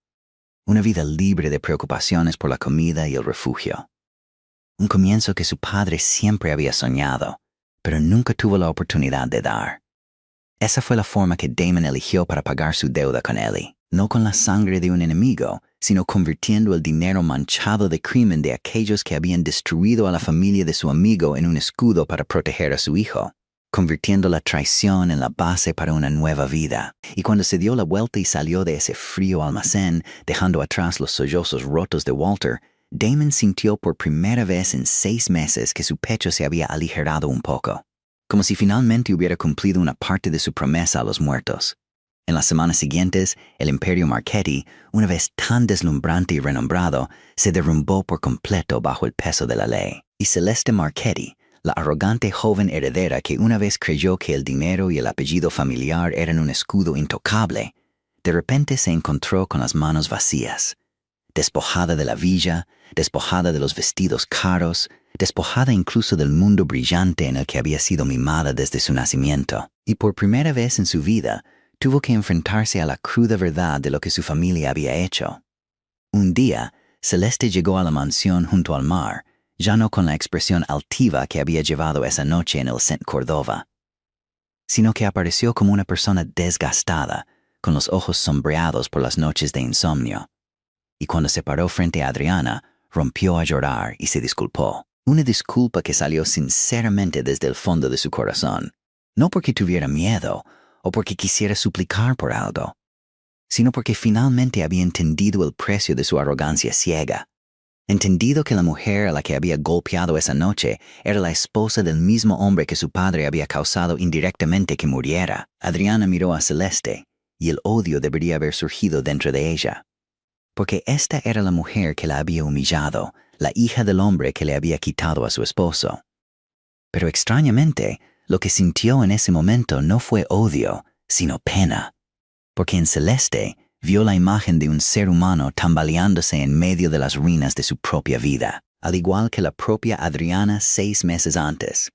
Una vida libre de preocupaciones por la comida y el refugio. Un comienzo que su padre siempre había soñado, pero nunca tuvo la oportunidad de dar. Esa fue la forma que Damon eligió para pagar su deuda con Eli, no con la sangre de un enemigo, sino convirtiendo el dinero manchado de crimen de aquellos que habían destruido a la familia de su amigo en un escudo para proteger a su hijo, convirtiendo la traición en la base para una nueva vida. Y cuando se dio la vuelta y salió de ese frío almacén, dejando atrás los sollozos rotos de Walter, Damon sintió por primera vez en 6 meses que su pecho se había aligerado un poco, como si finalmente hubiera cumplido una parte de su promesa a los muertos. En las semanas siguientes, el Imperio Marchetti, una vez tan deslumbrante y renombrado, se derrumbó por completo bajo el peso de la ley. Y Celeste Marchetti, la arrogante joven heredera que una vez creyó que el dinero y el apellido familiar eran un escudo intocable, de repente se encontró con las manos vacías, despojada de la villa, despojada de los vestidos caros, despojada incluso del mundo brillante en el que había sido mimada desde su nacimiento. Y por primera vez en su vida, tuvo que enfrentarse a la cruda verdad de lo que su familia había hecho. Un día, Celeste llegó a la mansión junto al mar, ya no con la expresión altiva que había llevado esa noche en el St. Cordova, sino que apareció como una persona desgastada, con los ojos sombreados por las noches de insomnio. Y cuando se paró frente a Adriana, rompió a llorar y se disculpó. Una disculpa que salió sinceramente desde el fondo de su corazón, no porque tuviera miedo o porque quisiera suplicar por algo, sino porque finalmente había entendido el precio de su arrogancia ciega, entendido que la mujer a la que había golpeado esa noche era la esposa del mismo hombre que su padre había causado indirectamente que muriera. Adriana miró a Celeste, y el odio debería haber surgido dentro de ella, porque esta era la mujer que la había humillado, la hija del hombre que le había quitado a su esposo. Pero extrañamente, lo que sintió en ese momento no fue odio, sino pena, porque en Celeste vio la imagen de un ser humano tambaleándose en medio de las ruinas de su propia vida, al igual que la propia Adriana 6 meses antes.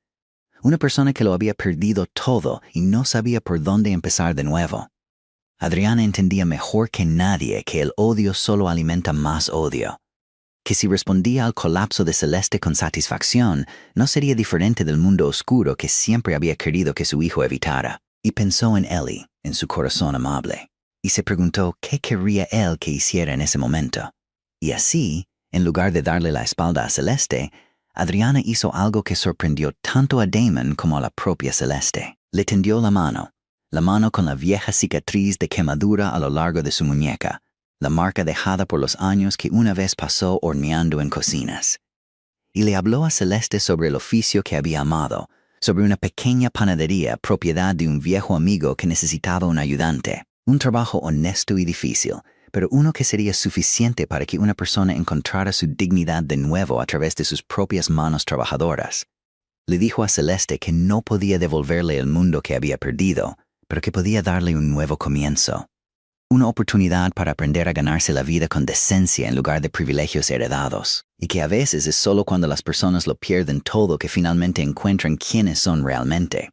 Una persona que lo había perdido todo y no sabía por dónde empezar de nuevo. Adriana entendía mejor que nadie que el odio solo alimenta más odio, que si respondía al colapso de Celeste con satisfacción, no sería diferente del mundo oscuro que siempre había querido que su hijo evitara. Y pensó en Eli, en su corazón amable, y se preguntó qué querría él que hiciera en ese momento. Y así, en lugar de darle la espalda a Celeste, Adriana hizo algo que sorprendió tanto a Damon como a la propia Celeste. Le tendió la mano con la vieja cicatriz de quemadura a lo largo de su muñeca, la marca dejada por los años que una vez pasó horneando en cocinas. Y le habló a Celeste sobre el oficio que había amado, sobre una pequeña panadería propiedad de un viejo amigo que necesitaba un ayudante, un trabajo honesto y difícil, pero uno que sería suficiente para que una persona encontrara su dignidad de nuevo a través de sus propias manos trabajadoras. Le dijo a Celeste que no podía devolverle el mundo que había perdido, pero que podía darle un nuevo comienzo. Una oportunidad para aprender a ganarse la vida con decencia en lugar de privilegios heredados, y que a veces es solo cuando las personas lo pierden todo que finalmente encuentran quiénes son realmente.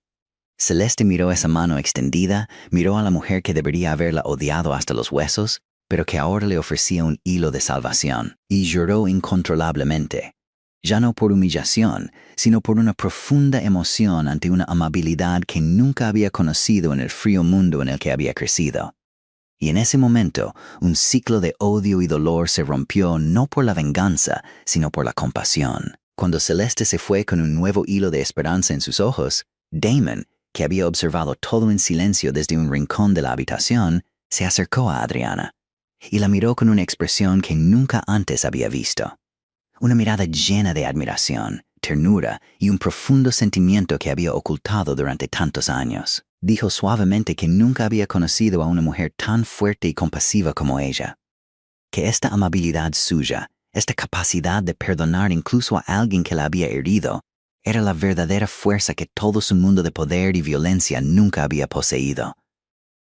Celeste miró esa mano extendida, miró a la mujer que debería haberla odiado hasta los huesos, pero que ahora le ofrecía un hilo de salvación, y lloró incontrolablemente, ya no por humillación, sino por una profunda emoción ante una amabilidad que nunca había conocido en el frío mundo en el que había crecido. Y en ese momento, un ciclo de odio y dolor se rompió no por la venganza, sino por la compasión. Cuando Celeste se fue con un nuevo hilo de esperanza en sus ojos, Damon, que había observado todo en silencio desde un rincón de la habitación, se acercó a Adriana y la miró con una expresión que nunca antes había visto. Una mirada llena de admiración, ternura y un profundo sentimiento que había ocultado durante tantos años. Dijo suavemente que nunca había conocido a una mujer tan fuerte y compasiva como ella. Que esta amabilidad suya, esta capacidad de perdonar incluso a alguien que la había herido, era la verdadera fuerza que todo su mundo de poder y violencia nunca había poseído.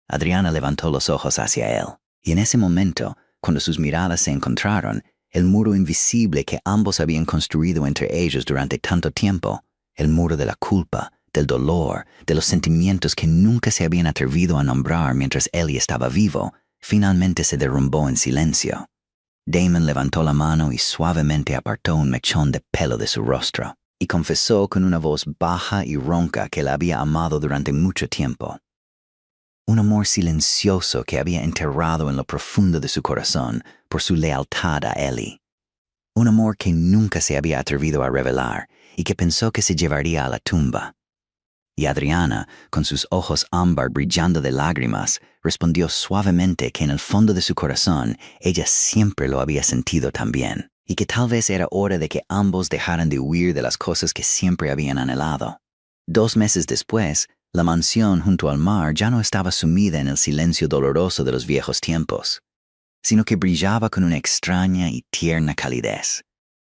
Adriana levantó los ojos hacia él, y en ese momento, cuando sus miradas se encontraron, el muro invisible que ambos habían construido entre ellos durante tanto tiempo, el muro de la culpa, del dolor, de los sentimientos que nunca se habían atrevido a nombrar mientras Ellie estaba vivo, finalmente se derrumbó en silencio. Damon levantó la mano y suavemente apartó un mechón de pelo de su rostro, y confesó con una voz baja y ronca que la había amado durante mucho tiempo. Un amor silencioso que había enterrado en lo profundo de su corazón por su lealtad a Ellie. Un amor que nunca se había atrevido a revelar y que pensó que se llevaría a la tumba. Y Adriana, con sus ojos ámbar brillando de lágrimas, respondió suavemente que en el fondo de su corazón ella siempre lo había sentido también, y que tal vez era hora de que ambos dejaran de huir de las cosas que siempre habían anhelado. 2 meses después, la mansión junto al mar ya no estaba sumida en el silencio doloroso de los viejos tiempos, sino que brillaba con una extraña y tierna calidez.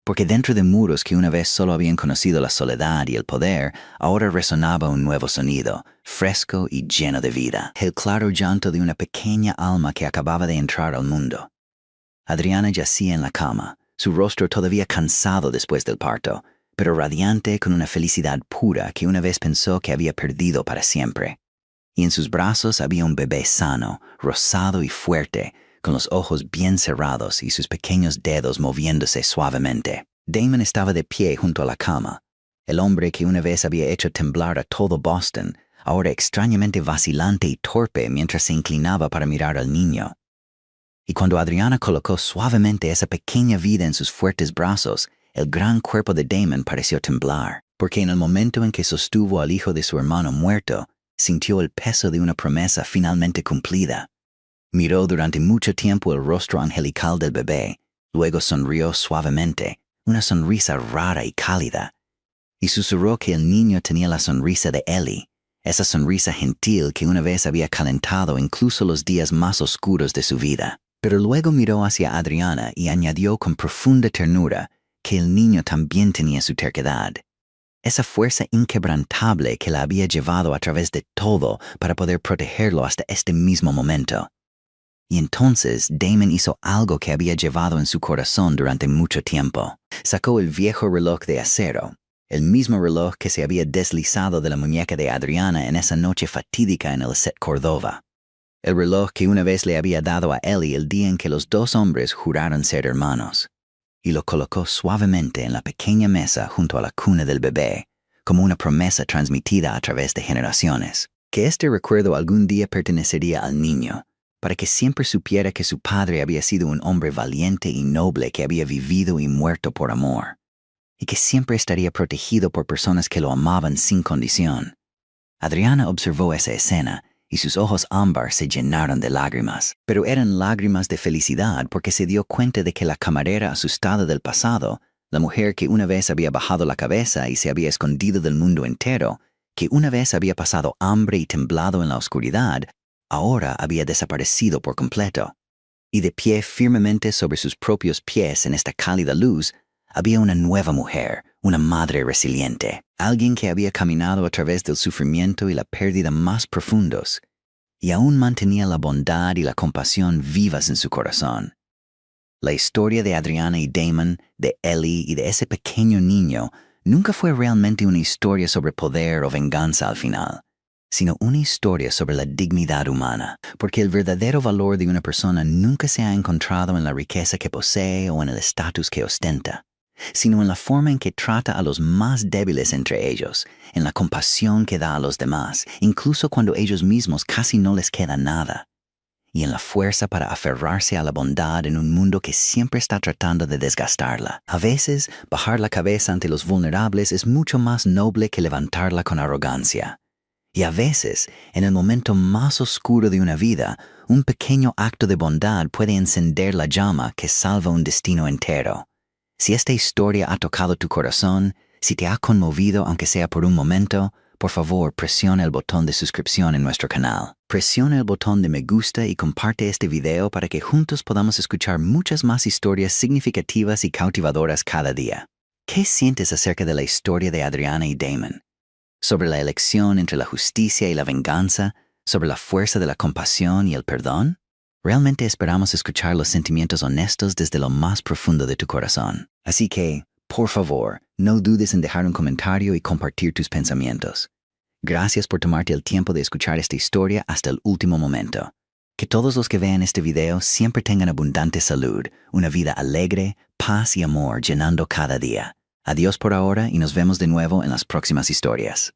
Porque dentro de muros que una vez solo habían conocido la soledad y el poder, ahora resonaba un nuevo sonido, fresco y lleno de vida, el claro llanto de una pequeña alma que acababa de entrar al mundo. Adriana yacía en la cama, su rostro todavía cansado después del parto, pero radiante con una felicidad pura que una vez pensó que había perdido para siempre. Y en sus brazos había un bebé sano, rosado y fuerte, con los ojos bien cerrados y sus pequeños dedos moviéndose suavemente. Damon estaba de pie junto a la cama. El hombre que una vez había hecho temblar a todo Boston, ahora extrañamente vacilante y torpe mientras se inclinaba para mirar al niño. Y cuando Adriana colocó suavemente esa pequeña vida en sus fuertes brazos, el gran cuerpo de Damon pareció temblar, porque en el momento en que sostuvo al hijo de su hermano muerto, sintió el peso de una promesa finalmente cumplida. Miró durante mucho tiempo el rostro angelical del bebé, luego sonrió suavemente, una sonrisa rara y cálida, y susurró que el niño tenía la sonrisa de Ellie, esa sonrisa gentil que una vez había calentado incluso los días más oscuros de su vida. Pero luego miró hacia Adriana y añadió con profunda ternura que el niño también tenía su terquedad, esa fuerza inquebrantable que la había llevado a través de todo para poder protegerlo hasta este mismo momento. Y entonces Damon hizo algo que había llevado en su corazón durante mucho tiempo. Sacó el viejo reloj de acero, el mismo reloj que se había deslizado de la muñeca de Adriana en esa noche fatídica en el Set Cordova. El reloj que una vez le había dado a Ellie el día en que los 2 hombres juraron ser hermanos, y lo colocó suavemente en la pequeña mesa junto a la cuna del bebé, como una promesa transmitida a través de generaciones, que este recuerdo algún día pertenecería al niño, para que siempre supiera que su padre había sido un hombre valiente y noble que había vivido y muerto por amor, y que siempre estaría protegido por personas que lo amaban sin condición. Adriana observó esa escena, y sus ojos ámbar se llenaron de lágrimas, pero eran lágrimas de felicidad porque se dio cuenta de que la camarera asustada del pasado, la mujer que una vez había bajado la cabeza y se había escondido del mundo entero, que una vez había pasado hambre y temblado en la oscuridad, ahora había desaparecido por completo. Y de pie firmemente sobre sus propios pies en esta cálida luz, había una nueva mujer, una madre resiliente, alguien que había caminado a través del sufrimiento y la pérdida más profundos, y aún mantenía la bondad y la compasión vivas en su corazón. La historia de Adriana y Damon, de Ellie y de ese pequeño niño nunca fue realmente una historia sobre poder o venganza al final, sino una historia sobre la dignidad humana, porque el verdadero valor de una persona nunca se ha encontrado en la riqueza que posee o en el estatus que ostenta, sino en la forma en que trata a los más débiles entre ellos, en la compasión que da a los demás, incluso cuando ellos mismos casi no les queda nada, y en la fuerza para aferrarse a la bondad en un mundo que siempre está tratando de desgastarla. A veces, bajar la cabeza ante los vulnerables es mucho más noble que levantarla con arrogancia. Y a veces, en el momento más oscuro de una vida, un pequeño acto de bondad puede encender la llama que salva un destino entero. Si esta historia ha tocado tu corazón, si te ha conmovido aunque sea por un momento, por favor presiona el botón de suscripción en nuestro canal. Presiona el botón de me gusta y comparte este video para que juntos podamos escuchar muchas más historias significativas y cautivadoras cada día. ¿Qué sientes acerca de la historia de Adriana y Damon? ¿Sobre la elección entre la justicia y la venganza? ¿Sobre la fuerza de la compasión y el perdón? Realmente esperamos escuchar los sentimientos honestos desde lo más profundo de tu corazón. Así que, por favor, no dudes en dejar un comentario y compartir tus pensamientos. Gracias por tomarte el tiempo de escuchar esta historia hasta el último momento. Que todos los que vean este video siempre tengan abundante salud, una vida alegre, paz y amor llenando cada día. Adiós por ahora y nos vemos de nuevo en las próximas historias.